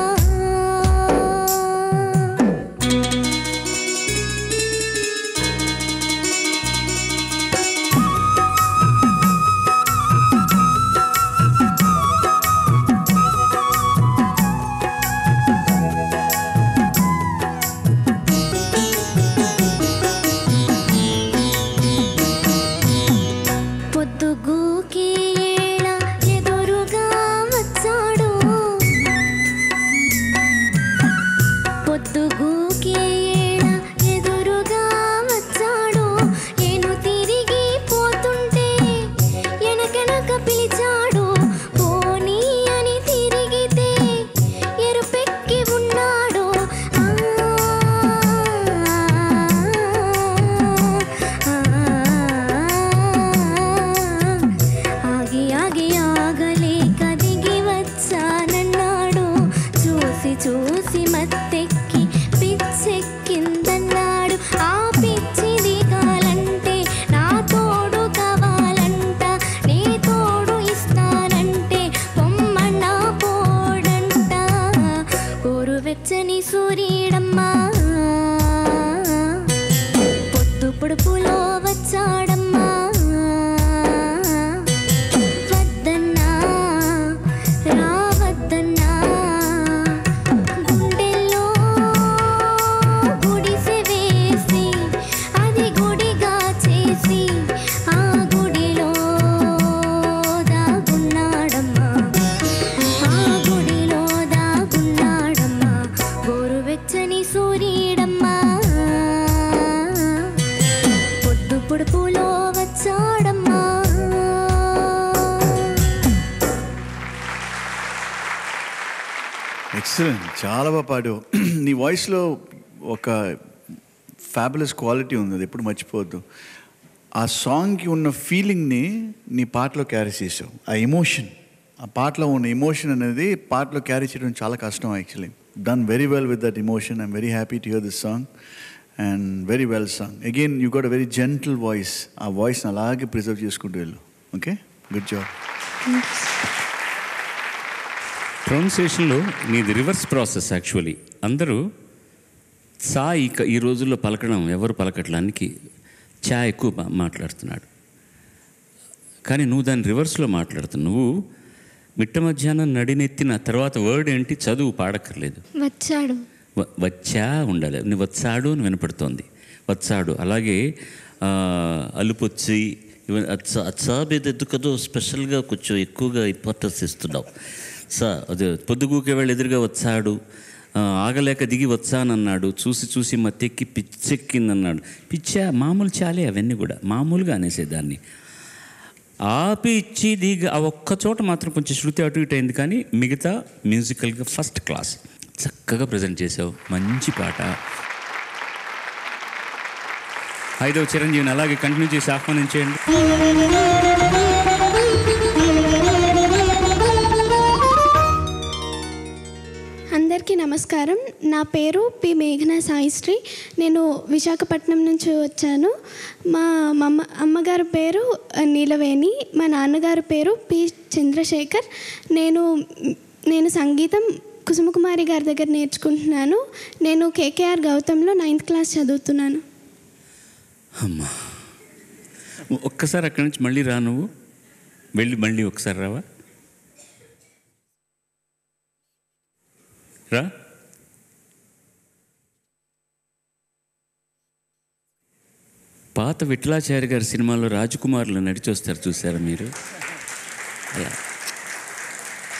ఎక్సలెంట్, చాలా బాగా పాడావు. నీ వాయిస్లో ఒక ఫ్యాబులస్ క్వాలిటీ ఉంది, అది ఎప్పుడు మర్చిపోవద్దు. ఆ సాంగ్కి ఉన్న ఫీలింగ్ని నీ పాటలో క్యారీ చేసావు. ఆ ఎమోషన్, ఆ పాటలో ఉన్న ఎమోషన్ అనేది పాటలో క్యారీ చేయడం చాలా కష్టం. Actually done very well with that emotion. I'm very happy to hear this song and very well song. Again you got a very gentle voice. ఆ వాయిస్ని అలాగే ప్రిజర్వ్ చేసుకుంటూ వెళ్ళు. Okay, good job. ప్రొనౌన్సియేషన్లో నీది రివర్స్ ప్రాసెస్. యాక్చువల్లీ అందరూ చా ఈ రోజుల్లో పలకడం ఎవరు పలకట్లానికి చా ఎక్కువ మాట్లాడుతున్నాడు, కానీ నువ్వు దాన్ని రివర్స్లో మాట్లాడుతున్నావు. నువ్వు మిట్ట మధ్యాహ్నం నడినెత్తిన తర్వాత వర్డ్ ఏంటి, చదువు పాడక్కర్లేదు, వచ్చాడు. వచ్చా ఉండాలి. నువ్వు వచ్చాడు అని వినపడుతోంది, వచ్చాడు. అలాగే అలుపొచ్చి అచ్చా మీద ఎందుకదో స్పెషల్గా కొంచెం ఎక్కువగా ఇంపార్టెన్స్ ఇస్తున్నావు. అదే పొద్దుగూకే వాళ్ళు ఎదురుగా వచ్చాడు, ఆగలేక దిగి వచ్చానన్నాడు, చూసి చూసి మత్తెక్కి పిచ్చెక్కిందన్నాడు. పిచ్చా మామూలు చాలే, అవన్నీ కూడా మామూలుగా అనేసేదాన్ని. ఆపి ఇచ్చి దిగి ఆ ఒక్క చోట మాత్రం కొంచెం శృతి అటు ఇటు అయింది, కానీ మిగతా మ్యూజికల్గా ఫస్ట్ క్లాస్. చక్కగా ప్రజెంట్ చేసావు, మంచి పాట. 5వ చిరంజీవిని అలాగే కంటిన్యూ చేసి ఆహ్వానించేయండి. అందరికీ నమస్కారం. నా పేరు పి మేఘనా సాయిశ్రీ. నేను విశాఖపట్నం నుంచి వచ్చాను. మా అమ్మగారి పేరు నీలవేణి, మా నాన్నగారి పేరు పి చంద్రశేఖర్. నేను సంగీతం కుసుమకుమారి గారి దగ్గర నేర్చుకుంటున్నాను. నేను కేకేఆర్ గౌతంలో 9th క్లాస్ చదువుతున్నాను. అమ్మా, ఒక్కసారి అక్కడి నుంచి మళ్ళీ రా, నువ్వు వెళ్ళి మళ్ళీ ఒకసారి రావా, రా. పాత విఠలాచార్య గారి సినిమాలో రాజకుమారులు నడిచొస్తారు, చూసారా మీరు? అలా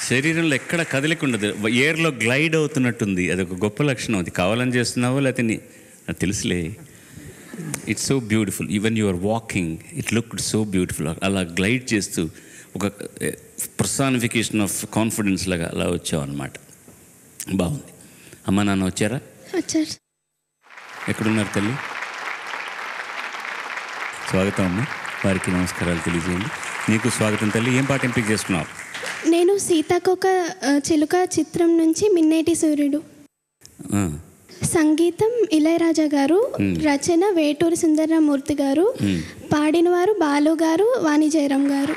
శరీరంలో ఎక్కడ కదలిక ఉండదు, ఎయిర్లో గ్లైడ్ అవుతున్నట్టుంది. అదొక గొప్ప లక్షణం. అది కావాలని చేస్తున్నావో లేకపోతే నాకు తెలుసులే. It's so beautiful. Even your walking, it looked so beautiful. అలా గ్లైడ్ చేస్తూ ఒక పర్సానిఫికేషన్ ఆఫ్ కాన్ఫిడెన్స్ లాగా అలా వచ్చావు అన్నమాట. బాగుంది. అమ్మ నాన్న వచ్చారా? వచ్చారు. ఎక్కడున్నారు తల్లి? స్వాగతం అమ్మ, వారికి నమస్కారాలు తెలియజేయండి. నీకు స్వాగతం తల్లి. ఏం పాట ఎంపిక చేసుకున్నావు? నేను సీతాకోక చిలుక చిత్రం నుంచి మిన్నేటి సూర్యుడు. సంగీతం ఇళయరాజా గారు, రచన వేటూరి సుందరరామూర్తి గారు, పాడినవారు బాలు గారు, వాణి జయరాం గారు.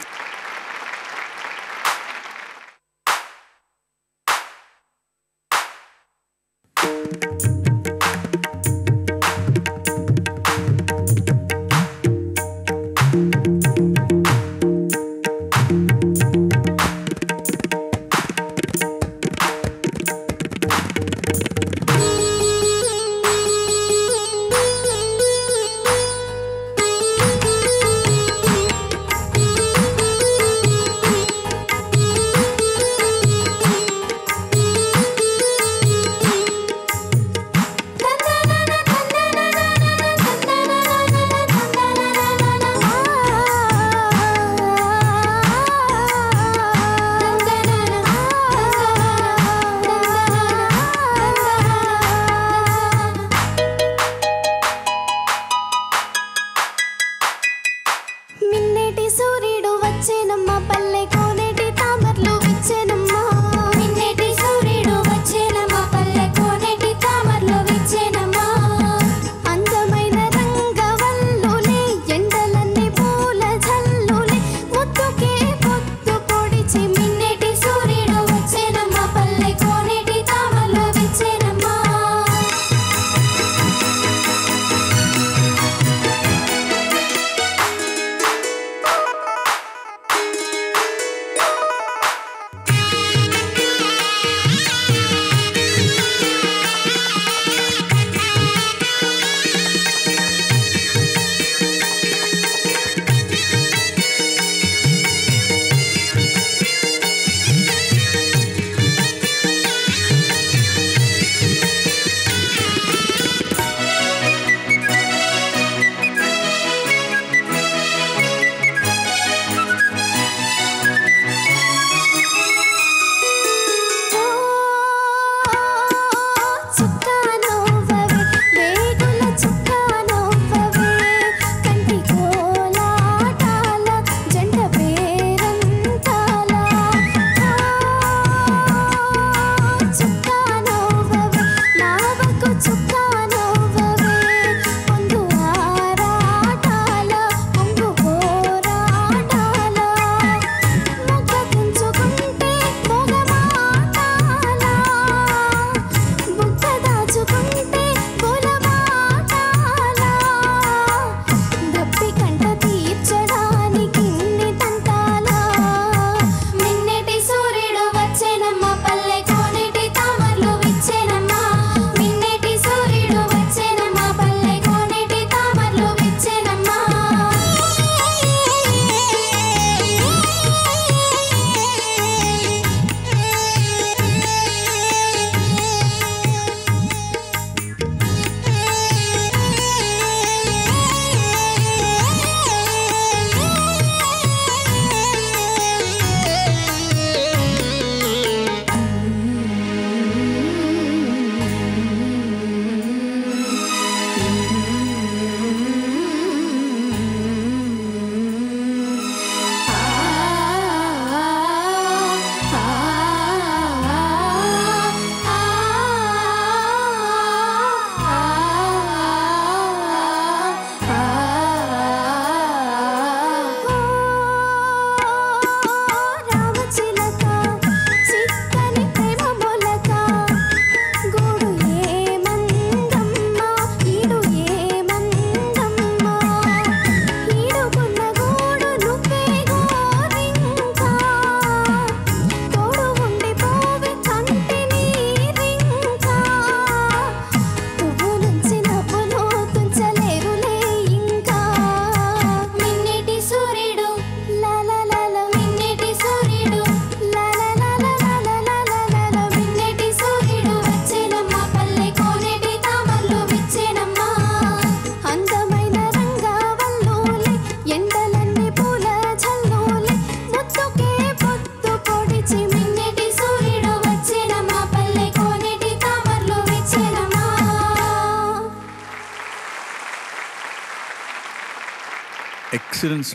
Excellent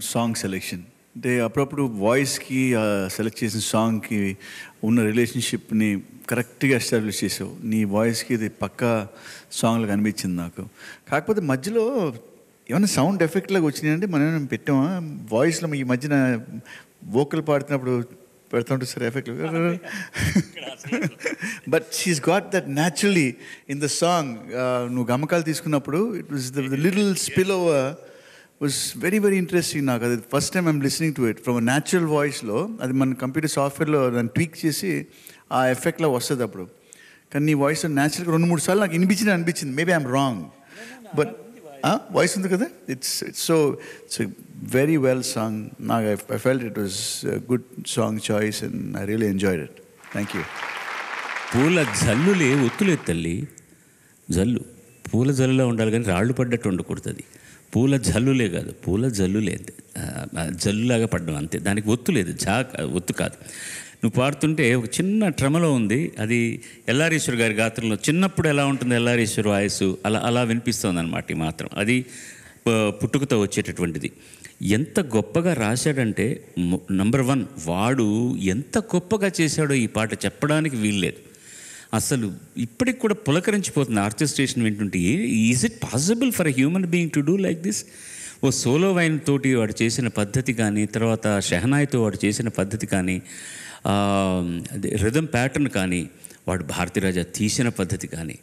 song selection. అంటే అప్పుడప్పుడు వాయిస్కి సెలెక్ట్ చేసిన సాంగ్కి ఉన్న రిలేషన్షిప్ని కరెక్ట్గా ఎస్టాబ్లిష్ చేసావు. నీ వాయిస్కి ఇది పక్కా సాంగ్లకు అనిపించింది నాకు. కాకపోతే మధ్యలో ఏమైనా సౌండ్ ఎఫెక్ట్ లాగా వచ్చినాయంటే మనం ఏమైనా పెట్టామా వాయిస్లో? ఈ మధ్యన వోకల్ పాడుతున్నప్పుడు పెడతా ఉంటుంది sir effect. But she's got that naturally in the song. నువ్వు గమకాలు తీసుకున్నప్పుడు it was the little spill over was very very interesting. నాకు అది first time I'm listening to it from natural వాయిస్లో. అది మన కంప్యూటర్ సాఫ్ట్వేర్లో దాన్ని ట్వీక్ చేసి ఆ ఎఫెక్ట్లో వస్తుంది అప్పుడు. కానీ నీ వాయిస్ న్యాచురల్గా 2-3 సార్లు నాకు అనిపించింది. Maybe I'm wrong, but voice ఉంది కదా. It's very well song. నాకు I felt it was good song choice and I really enjoyed it. Thank you. పూల జల్లులే ఒత్తులేదు తల్లి. జల్లు పూల జల్లులా ఉండాలి కానీ రాళ్ళు పడ్డట్టు ఉండకూడదు. అది పూల జల్లులే కాదు, పూల జల్లులే, జల్లులాగా పడ్డం అంతే. దానికి ఒత్తు లేదు, ఒత్తు కాదు. నువ్వు పాడుతుంటే ఒక చిన్న ట్రమలో ఉంది. అది ఎల్లారీశ్వర్ గారి గాత్రంలో చిన్నప్పుడు ఎలా ఉంటుంది ఎల్లారీశ్వర్ వాయిస్ అలా వినిపిస్తుంది అనమాట. ఈ మాత్రం అది పుట్టుకతో వచ్చేటటువంటిది. ఎంత గొప్పగా రాశాడంటే నంబర్ 1 వాడు ఎంత గొప్పగా చేశాడో ఈ పాట చెప్పడానికి వీల్లేదు. అసలు ఇప్పటికి కూడా పులకరించిపోతుంది ఆర్కెస్ట్రేషన్ వింటుంటే. Is it possible for a human being to do like this? ఓ సోలో వైన్ తోటి వాడు చేసిన పద్ధతి కానీ, తర్వాత షెహనాయ్తో వాడు చేసిన పద్ధతి కానీ, రిథమ్ ప్యాటర్న్ కానీ, వాడు భారతీరాజా తీసిన పద్ధతి కానీ,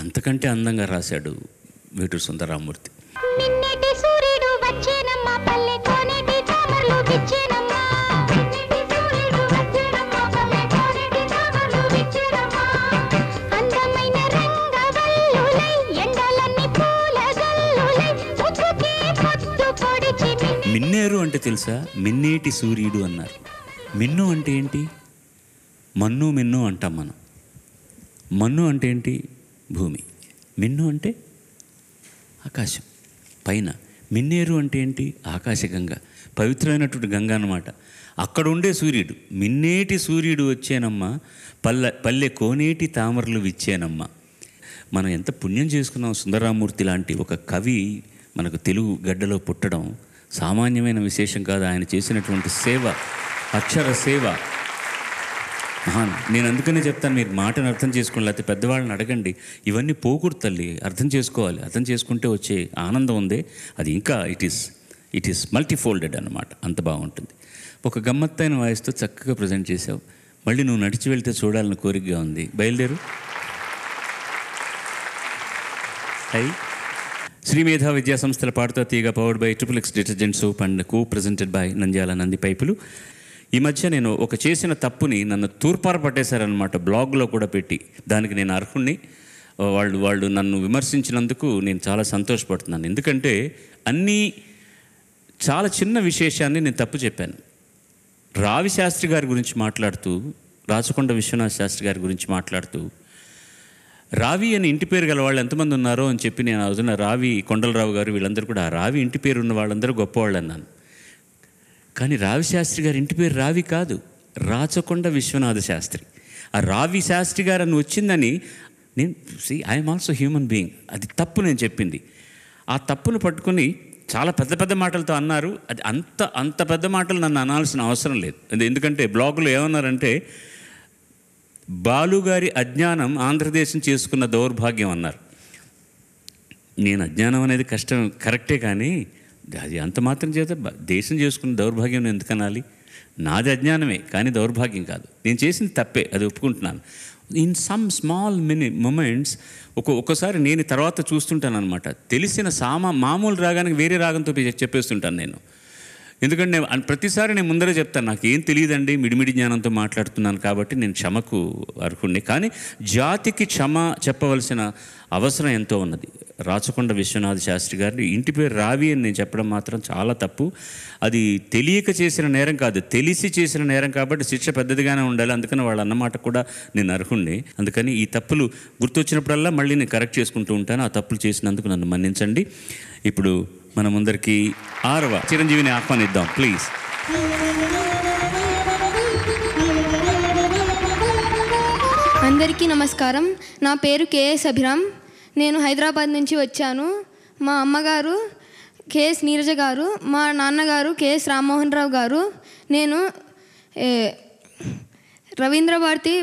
అంతకంటే అందంగా రాశాడు వేటూరి సుందరరామూర్తి. మిన్నేరు అంటే తెలుసా? మిన్నేటి సూర్యుడు అన్నారు. మిన్ను అంటే ఏంటి? మన్ను మిన్ను అంటాం మనం. మన్ను అంటే ఏంటి? భూమి. మిన్ను అంటే ఆకాశం పైన. మిన్నేరు అంటే ఏంటి? ఆకాశగంగ, పవిత్రమైనటువంటి గంగ అన్నమాట. అక్కడ ఉండే సూర్యుడు. మిన్నేటి సూర్యుడు వచ్చేనమ్మా, పల్లె కోనేటి తామరలు విచ్చేనమ్మా. మనం ఎంత పుణ్యం చేసుకున్నాం. సుందరరామూర్తి లాంటి ఒక కవి మనకు తెలుగు గడ్డలో పుట్టడం సామాన్యమైన విశేషం కాదు. ఆయన చేసినటువంటి సేవ, అక్షర సేవ మహాన్. నేను అందుకనే చెప్తాను, మీరు మాటను అర్థం చేసుకోండి, లేకపోతే పెద్దవాళ్ళని అడగండి. ఇవన్నీ పోకూడదు తల్లి, అర్థం చేసుకోవాలి. అర్థం చేసుకుంటే వచ్చే ఆనందం ఉందే, అది ఇంకా ఇట్ ఈస్ మల్టీఫోల్డెడ్ అన్నమాట. అంత బాగుంటుంది. ఒక గమ్మత్తైన వాయిస్తో చక్కగా ప్రజెంట్ చేసావు. మళ్ళీ నువ్వు నడిచి వెళ్తే చూడాలని కోరికగా ఉంది. బయలుదేరు. శ్రీ మేధా విద్యా సంస్థల Padutha Theeyaga powered by XXX detergent soap and co presented by Nandyala Nandi పైపులు. ఈ మధ్య నేను ఒక చేసిన తప్పుని నన్ను తూర్పార పట్టేశారనమాట, బ్లాగ్లో కూడా పెట్టి. దానికి నేను అర్హుణ్ణి. వాళ్ళు నన్ను విమర్శించినందుకు నేను చాలా సంతోషపడుతున్నాను. ఎందుకంటే అన్నీ చాలా చిన్న విశేషాన్ని నేను తప్పు చెప్పాను. రావి శాస్త్రి గారి గురించి మాట్లాడుతూ, రాచకొండ విశ్వనాథ శాస్త్రి గారి గురించి మాట్లాడుతూ, రావి అని ఇంటి పేరు గల వాళ్ళు ఎంతమంది ఉన్నారో అని చెప్పి నేను అవుతున్న రావి కొండలరావు గారు వీళ్ళందరూ కూడా ఆ రావి ఇంటి పేరు ఉన్న వాళ్ళందరూ గొప్పవాళ్ళు అన్నాను. కానీ రావి శాస్త్రి గారి ఇంటి పేరు రావి కాదు, రాచకొండ విశ్వనాథ శాస్త్రి. ఆ రావి శాస్త్రి గారు అని వచ్చిందని నేను ఐఎమ్ ఆల్సో హ్యూమన్ బీయింగ్. అది తప్పు నేను చెప్పింది. ఆ తప్పును పట్టుకుని చాలా పెద్ద పెద్ద మాటలతో అన్నారు. అది అంత పెద్ద మాటలు నన్ను అనాల్సిన అవసరం లేదు. ఎందుకంటే బ్లాగులో ఏమన్నారంటే, బాలుగారి అజ్ఞానం ఆంధ్రదేశం చేసుకున్న దౌర్భాగ్యం అన్నారు. నేను అజ్ఞానం అనేది కష్టం కరెక్టే, కానీ అది అంత మాత్రం చేత దేశం చేసుకున్న దౌర్భాగ్యం ఎందుకు అనాలి? నాది అజ్ఞానమే కానీ దౌర్భాగ్యం కాదు. నేను చేసింది తప్పే, అది ఒప్పుకుంటున్నాను. ఇన్ సమ్ స్మాల్ మొమెంట్స్ ఒక్కోసారి నేను తర్వాత చూస్తుంటాను అనమాట. తెలిసిన మామూలు రాగానికి వేరే రాగంతో చెప్పేస్తుంటాను నేను. ఎందుకంటే ప్రతిసారి నేను ముందరే చెప్తాను, నాకు ఏం తెలియదండి, మిడిమిడి జ్ఞానంతో మాట్లాడుతున్నాను కాబట్టి నేను క్షమకు అర్హుణ్ణి. కానీ జాతికి క్షమ చెప్పవలసిన అవసరం ఎంతో ఉన్నది. రాచకొండ విశ్వనాథ శాస్త్రి గారిని ఇంటి పేరు రావి అని నేను చెప్పడం మాత్రం చాలా తప్పు. అది తెలియక చేసిన నేరం కాదు, తెలిసి చేసిన నేరం కాబట్టి శిక్ష పెద్దదిగానే ఉండాలి. అందుకని వాళ్ళు అన్నమాట కూడా నేను అర్హుణ్ణి. అందుకని ఈ తప్పులు గుర్తొచ్చినప్పుడల్లా మళ్ళీ నేను కరెక్ట్ చేసుకుంటూ ఉంటాను. ఆ తప్పులు చేసినందుకు నన్ను మన్నించండి. ఇప్పుడు మన ముందరికి 6వ చిరంజీవిని ఆహ్వానిద్దాం ప్లీజ్. అందరికీ నమస్కారం. నా పేరు కేఎస్ అభిరామ్. నేను హైదరాబాద్ నుంచి వచ్చాను. మా అమ్మగారు కేఎస్ నీరజ గారు, మా నాన్నగారు కేఎస్ రామ్మోహన్ రావు గారు. నేను రవీంద్ర భారతి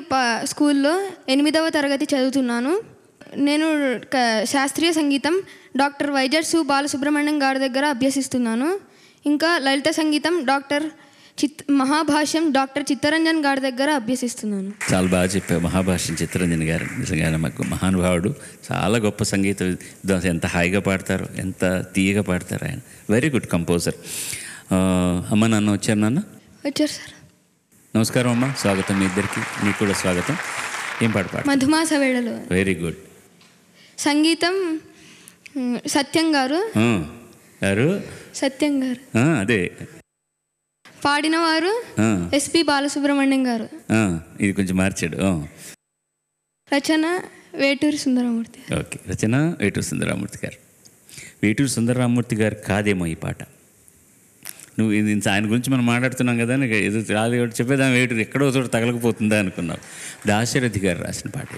స్కూల్లో 8వ తరగతి చదువుతున్నాను. నేను శాస్త్రీయ సంగీతం డాక్టర్ వైజర్ సు బాలసుబ్రహ్మణ్యం గారి దగ్గర అభ్యసిస్తున్నాను. ఇంకా లలిత సంగీతం మహాభాష్యం డాక్టర్ చిత్తరంజన్ గారి దగ్గర అభ్యసిస్తున్నాను. చాలా బాగా చెప్పావు. మహాభాష్యం చిత్తరంజన్ గారు నిజంగానే మాకు మహానుభావుడు. చాలా గొప్ప సంగీత విద్వాంసం. ఎంత హాయిగా పాడతారో, ఎంత తీయగా పాడతారు ఆయన. Very good composer. అమ్మ నాన్న వచ్చారు? నాన్న వచ్చారు సార్. నమస్కారం అమ్మ, స్వాగతం మీ ఇద్దరికి. నీకు కూడా స్వాగతం. ఏం పాట పాడు? మధుమాస వేళలో. Very good. సంగీతం సత్యం గారు. గారు సత్యం గారు అదే పాడినవారు ఎస్పి బాలసుబ్రహ్మణ్యం గారు. ఇది కొంచెం మార్చాడు. రచన వేటూరి సుందరరామూర్తి. ఓకే, రచన వేటూరి సుందరరామూర్తి గారు. వేటూరి సుందరరామూర్తి గారు కాదేమో ఈ పాట. నువ్వు ఆయన గురించి మనం మాట్లాడుతున్నాం కదా, నీకు ఏదో రాదు చెప్పేదా వేటూరు ఎక్కడో చోట తగలకపోతుందా అనుకున్నావు. దాశరథి గారు రాసిన పాట.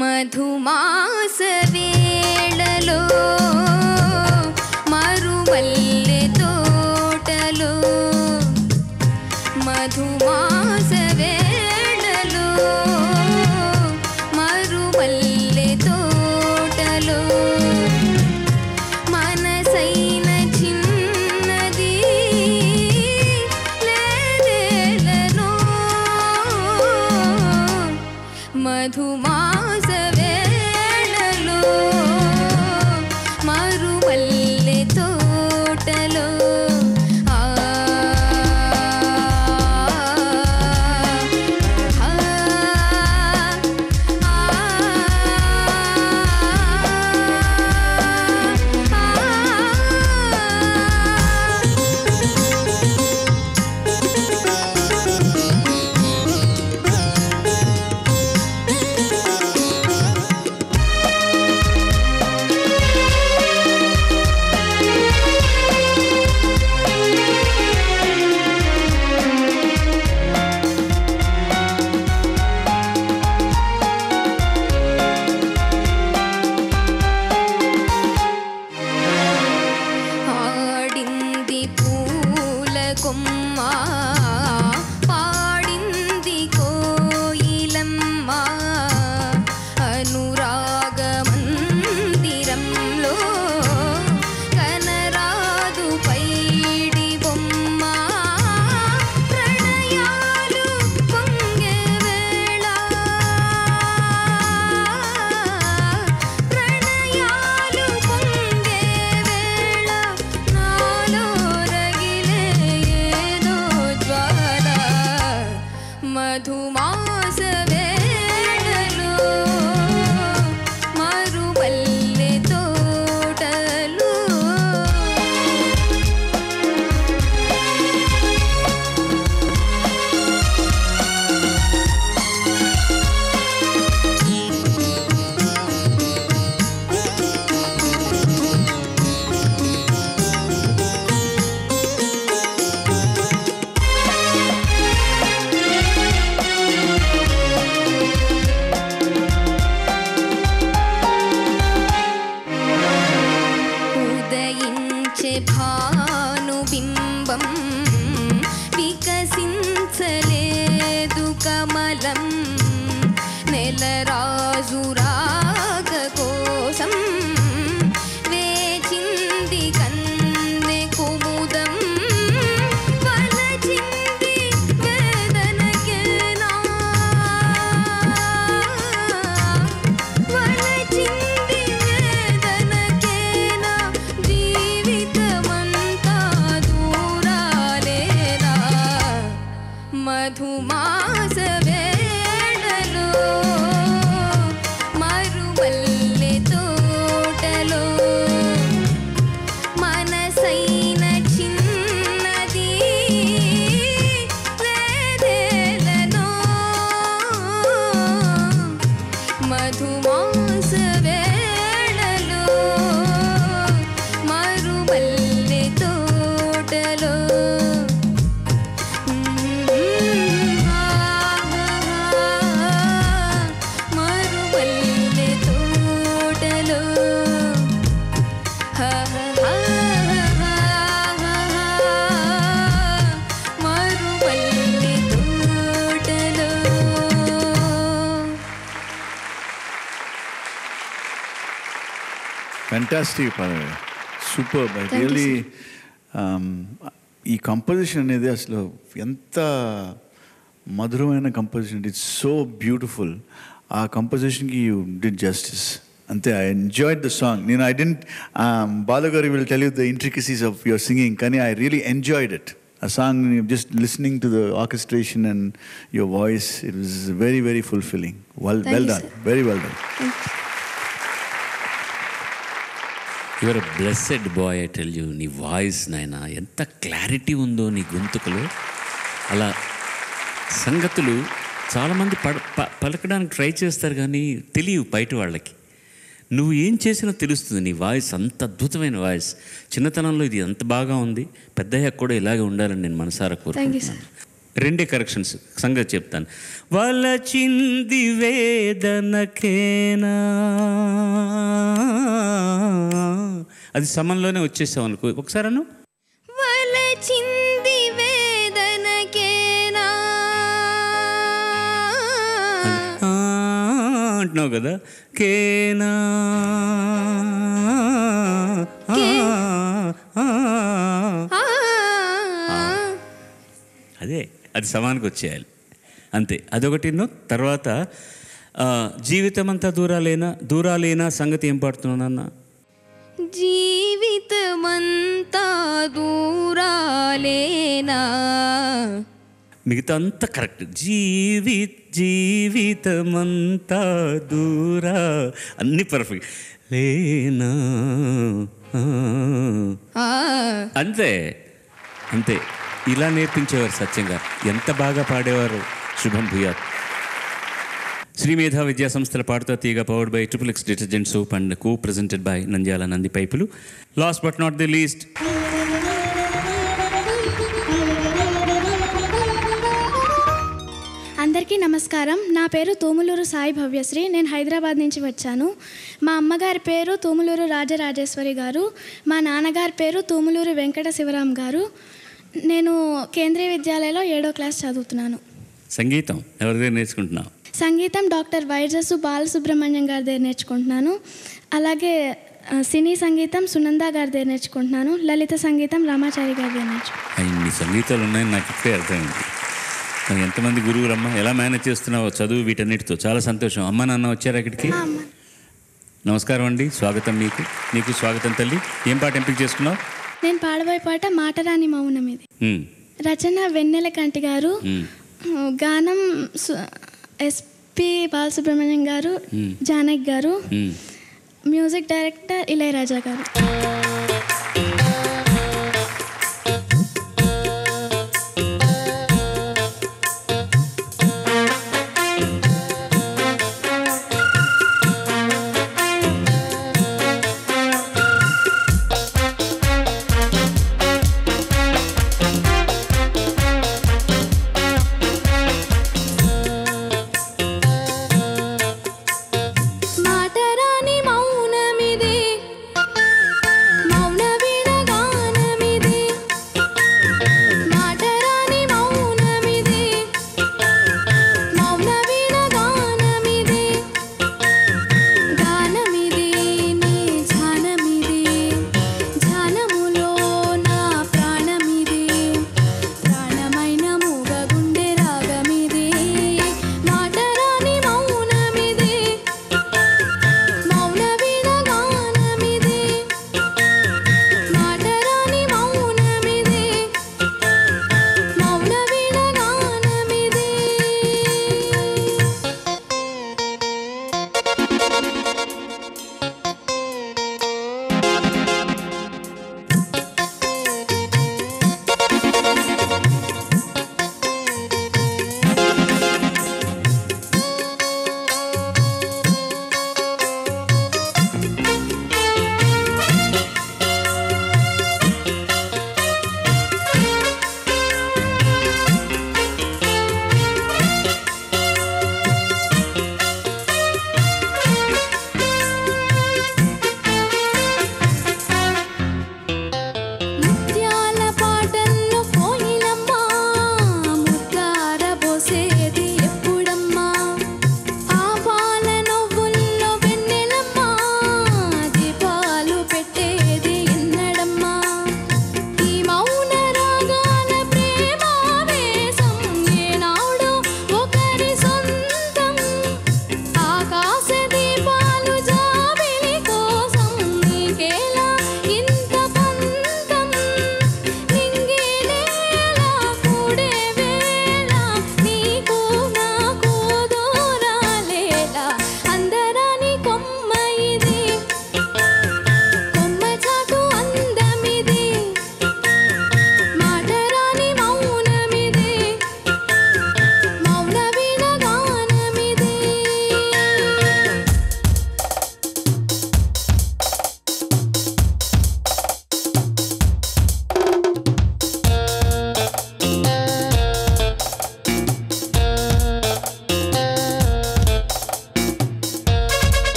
మధుమాస వేళలో ఫ్యాంటాస్టిక్ పాడారు, సూపర్. రియల్లీ ఈ కంపోజిషన్ అనేది అసలు ఎంత మధురమైన కంపోజిషన్, ఇట్స్ సో బ్యూటిఫుల్. ఆ కంపోజిషన్కి యూ డిడ్ జస్టిస్. అంతే, ఐ ఎంజాయ్డ్ ద సాంగ్. నేను ఐ డెంట్ బాలుగారు will tell you the intricacies of your singing, కానీ I really enjoyed it. A song, just listening to the orchestration and your voice, it was very, very fulfilling. Well done. Very well done. You are a blessed boy, I tell you. నీ voice నాయన ఎంత clarity ఉందో నీ గొంతుకలో. అలా సంగతులు చాలామంది పలకడానికి try చేస్తారు కానీ తెలియవు బయట వాళ్ళకి. నువ్వు ఏం చేసినా తెలుస్తుంది. నీ వాయిస్ అంత అద్భుతమైన వాయిస్. చిన్నతనంలో ఇది అంత బాగా ఉంది, పెద్దయ్యాక కూడా ఇలాగే ఉండాలని నేను మనసారా కోరుకుంటున్నాను. 2 కరెక్షన్స్ సంగతి చెప్తాను. వలచింది వేదనకేనా, అది సమంలోనే వచ్చేసావు అనుకో. ఒకసారి అను. వలచింది వేదనకేనా అంటున్నావు కదా, కేనా అదే, అది సమానికి వచ్చేయాలి అంతే. అదొకటిను. తర్వాత జీవితం అంతా దూరాలేనా సంగతి ఏం పాడుతున్నావు నాన్న? జీవితమంతా దూరాలేనా, మిగతా అంతా కరెక్ట్. జీవితమంతా దూరా, అన్నీ పర్ఫెక్ట్. లేనా అంతే అంతే. ఇలా నేర్పించేవారు సత్యంగా. ఎంత బాగా పాడేవారు. శుభం భూయాత్. శ్రీమేధ విద్యా సంస్థల Padutha Theeyaga, powered by triple X detergent soap and co presented by Nandyala Nandi పైపులు. Last but not the least, అందరికీ నమస్కారం. నా పేరు తూములూరు సాయి భవ్యశ్రీ. నేను హైదరాబాద్ నుంచి వచ్చాను. మా అమ్మగారి పేరు తూములూరు రాజరాజేశ్వరి గారు. మా నాన్నగారి పేరు తూములూరు వెంకట శివరాం గారు. నేను కేంద్రీయ విద్యాలయంలో 7వ క్లాస్ చదువుతున్నాను. సంగీతం ఎవరి దగ్గర నేర్చుకుంటున్నావు? సంగీతం డాక్టర్ వైజసు బాలసుబ్రహ్మణ్యం గారి దగ్గర నేర్చుకుంటున్నాను. అలాగే సినీ సంగీతం సునంద గారి దగ్గర నేర్చుకుంటున్నాను. లలిత సంగీతం రామాచారి గారి దగ్గర నేర్చుకుంటున్నాను. ఇన్ని సంగీతాలు ఉన్నాయని నాకు ఇప్పుడే అర్థమైంది. ఎంతమంది గురువులమ్మ, ఎలా మేనేజ్ చేస్తున్నావో చదువు వీటన్నిటితో. చాలా సంతోషం. అమ్మ నాన్న వచ్చారు ఇక్కడికి. నమస్కారం అండి, స్వాగతం. నీకు స్వాగతం తల్లి. ఏం పాట ఎంపిక చేసుకున్నావు? నేను పాడబోయే పాట మాటరాని మౌనం. ఇది రచన వెన్నెల కంటి గారు, గానం ఎస్పి బాలసుబ్రహ్మణ్యం గారు, జానక్ గారు, మ్యూజిక్ డైరెక్టర్ ఇళయరాజా గారు.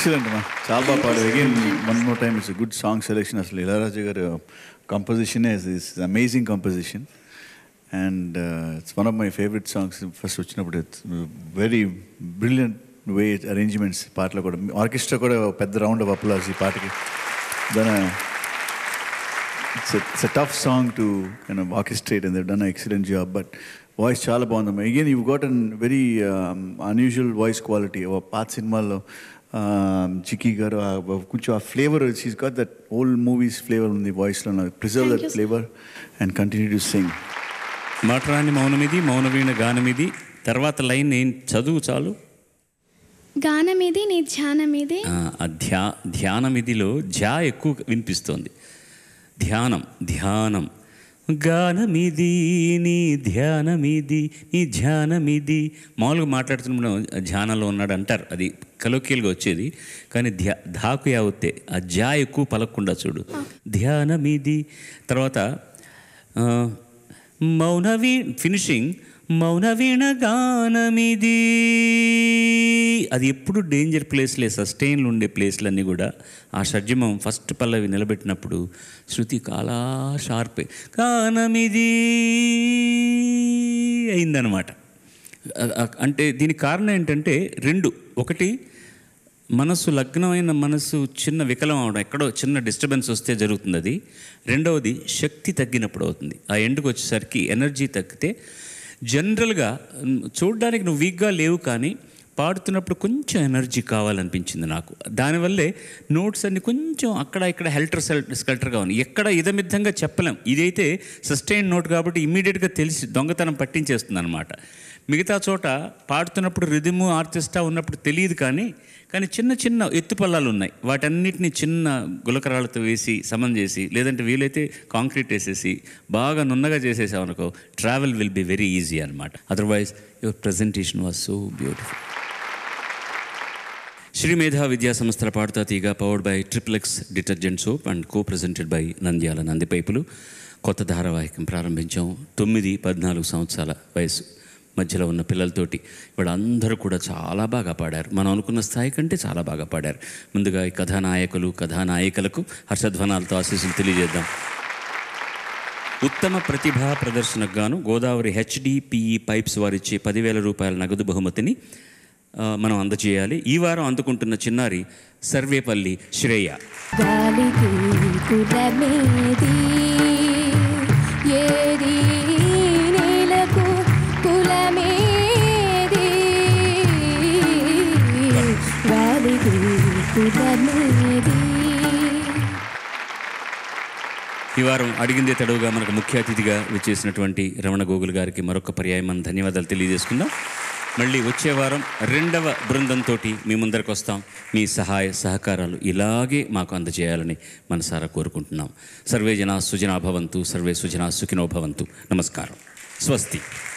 ఎక్సలెంట్ మా, చాలా బాగా పాడారు. Again one more time it's good song selection. అసలు Ilaiyaraaja garu composition is amazing composition and it's one of my favourite songs. First వచ్చినప్పుడు it's very brilliant way arrangements, పాటలు కూడా ఆర్కెస్ట్రా కూడా పెద్ద రౌండ్ ఆఫ్ అప్లాస్ ఈ పాటకి. దాని it's a tough song to kind of orchestrate and they've done an excellent job, but voice చాలా బాగుందమ్మా. Again you've got a very unusual voice quality. పాత సినిమాల్లో చిక్కీ గారు కొంచెం ఆ flavour, she's got that old movies flavour ఉంది వాయిస్లో. Preserve that flavour and continue to sing. మాటరాని మౌనమిది మౌనవీణ గానమిది, తర్వాత లైన్ నేను చదువు చాలు. గానమిది నీ ధ్యానమిది. ధ్యానమిదిలో ధ్యా ఎక్కువ వినిపిస్తోంది. ధ్యానం ధ్యానం గానమిది నీ ధ్యానమిది నీ ధ్యానమిది. మామూలుగా మాట్లాడుతున్నప్పుడు ధ్యానంలో ఉన్నాడు అంటారు, అది కలోకియల్గా వచ్చేది. కానీ ధాకు యావత్తే ఆ ధ్యా ఎక్కువ పలకకుండా చూడు. ధ్యానమిది తర్వాత ఫినిషింగ్ మౌనవీణ గానమిది. అది ఎప్పుడు డేంజర్ ప్లేస్లే, సస్టైన్లు ఉండే ప్లేస్లన్నీ కూడా. ఆ షడ్జమం ఫస్ట్ పల్లవి నిలబెట్టినప్పుడు శృతి చాలా షార్పే గానమిది అయిందనమాట. అంటే దీనికి కారణం ఏంటంటే రెండు. ఒకటి, మనసు లగ్నమైన మనసు చిన్న వికలం అవడం, ఎక్కడో చిన్న డిస్టర్బెన్స్ వస్తే జరుగుతుంది అది. రెండవది, శక్తి తగ్గినప్పుడు అవుతుంది. ఆ ఎండ్కి వచ్చేసరికి ఎనర్జీ తగ్గితే జనరల్గా చూడడానికి నువ్వు వీక్గా లేవు, కానీ పాడుతున్నప్పుడు కొంచెం ఎనర్జీ కావాలనిపించింది నాకు. దానివల్లే నోట్స్ అన్ని కొంచెం అక్కడ ఇక్కడ హెల్టర్ స్కెల్టర్గా ఉన్నాయి. ఎక్కడ ఇదమిద్దంగా చెప్పలేం. ఇదైతే సస్టైన్ నోట్ కాబట్టి ఇమ్మీడియట్గా తెలిసి దొంగతనం పట్టించేస్తుంది అనమాట. మిగతా చోట పాడుతున్నప్పుడు రిథము ఆర్కెస్ట్రా ఉన్నప్పుడు తెలియదు, కానీ చిన్న చిన్న ఎత్తుపల్లాలు ఉన్నాయి. వాటన్నిటిని చిన్న గులకరాలతో వేసి సమం చేసి, లేదంటే వీలైతే కాంక్రీట్ వేసేసి బాగా నున్నగా చేసేసామనుకో, travel will be very easy అనమాట. Otherwise your presentation was so beautiful. Sri Medha Vidya సంస్థల Padutha Theeyaga, powered by XXX detergent soap and co presented by Nandyala Nandi పైపులు. కొత్త ధారావాహికం ప్రారంభించాం. 9-14 సంవత్సరాల వయసు మధ్యలో ఉన్న పిల్లలతోటి. వాళ్ళందరూ కూడా చాలా బాగా పాడారు. మనం అనుకున్న స్థాయి కంటే చాలా బాగా పాడారు. ముందుగా ఈ కథానాయకులు కథానాయికలకు హర్షధ్వనాలతో ఆశీస్సులు తెలియజేద్దాం. ఉత్తమ ప్రతిభా ప్రదర్శనకు గాను గోదావరి HDPE పైప్స్ వారిచ్చే 10,000 రూపాయల నగదు బహుమతిని మనం అందజేయాలి. ఈ వారం అందుకుంటున్న చిన్నారి సర్వేపల్లి శ్రేయ. ఈ వారం అడిగిందే తడవుగా మనకు ముఖ్య అతిథిగా విచ్చేసినటువంటి రమణ గోగుల్ గారికి మరొక పర్యాయం మనం ధన్యవాదాలు తెలియజేసుకుందాం. మళ్ళీ వచ్చే వారం 2వ బృందంతో మీ ముందరకు వస్తాం. మీ సహాయ సహకారాలు ఇలాగే మాకు అందజేయాలని మనసారా కోరుకుంటున్నాం. సర్వే జనా సుజనా భవంతు, సర్వే సుజనా సుఖినో భవంతు. నమస్కారం. స్వస్తి.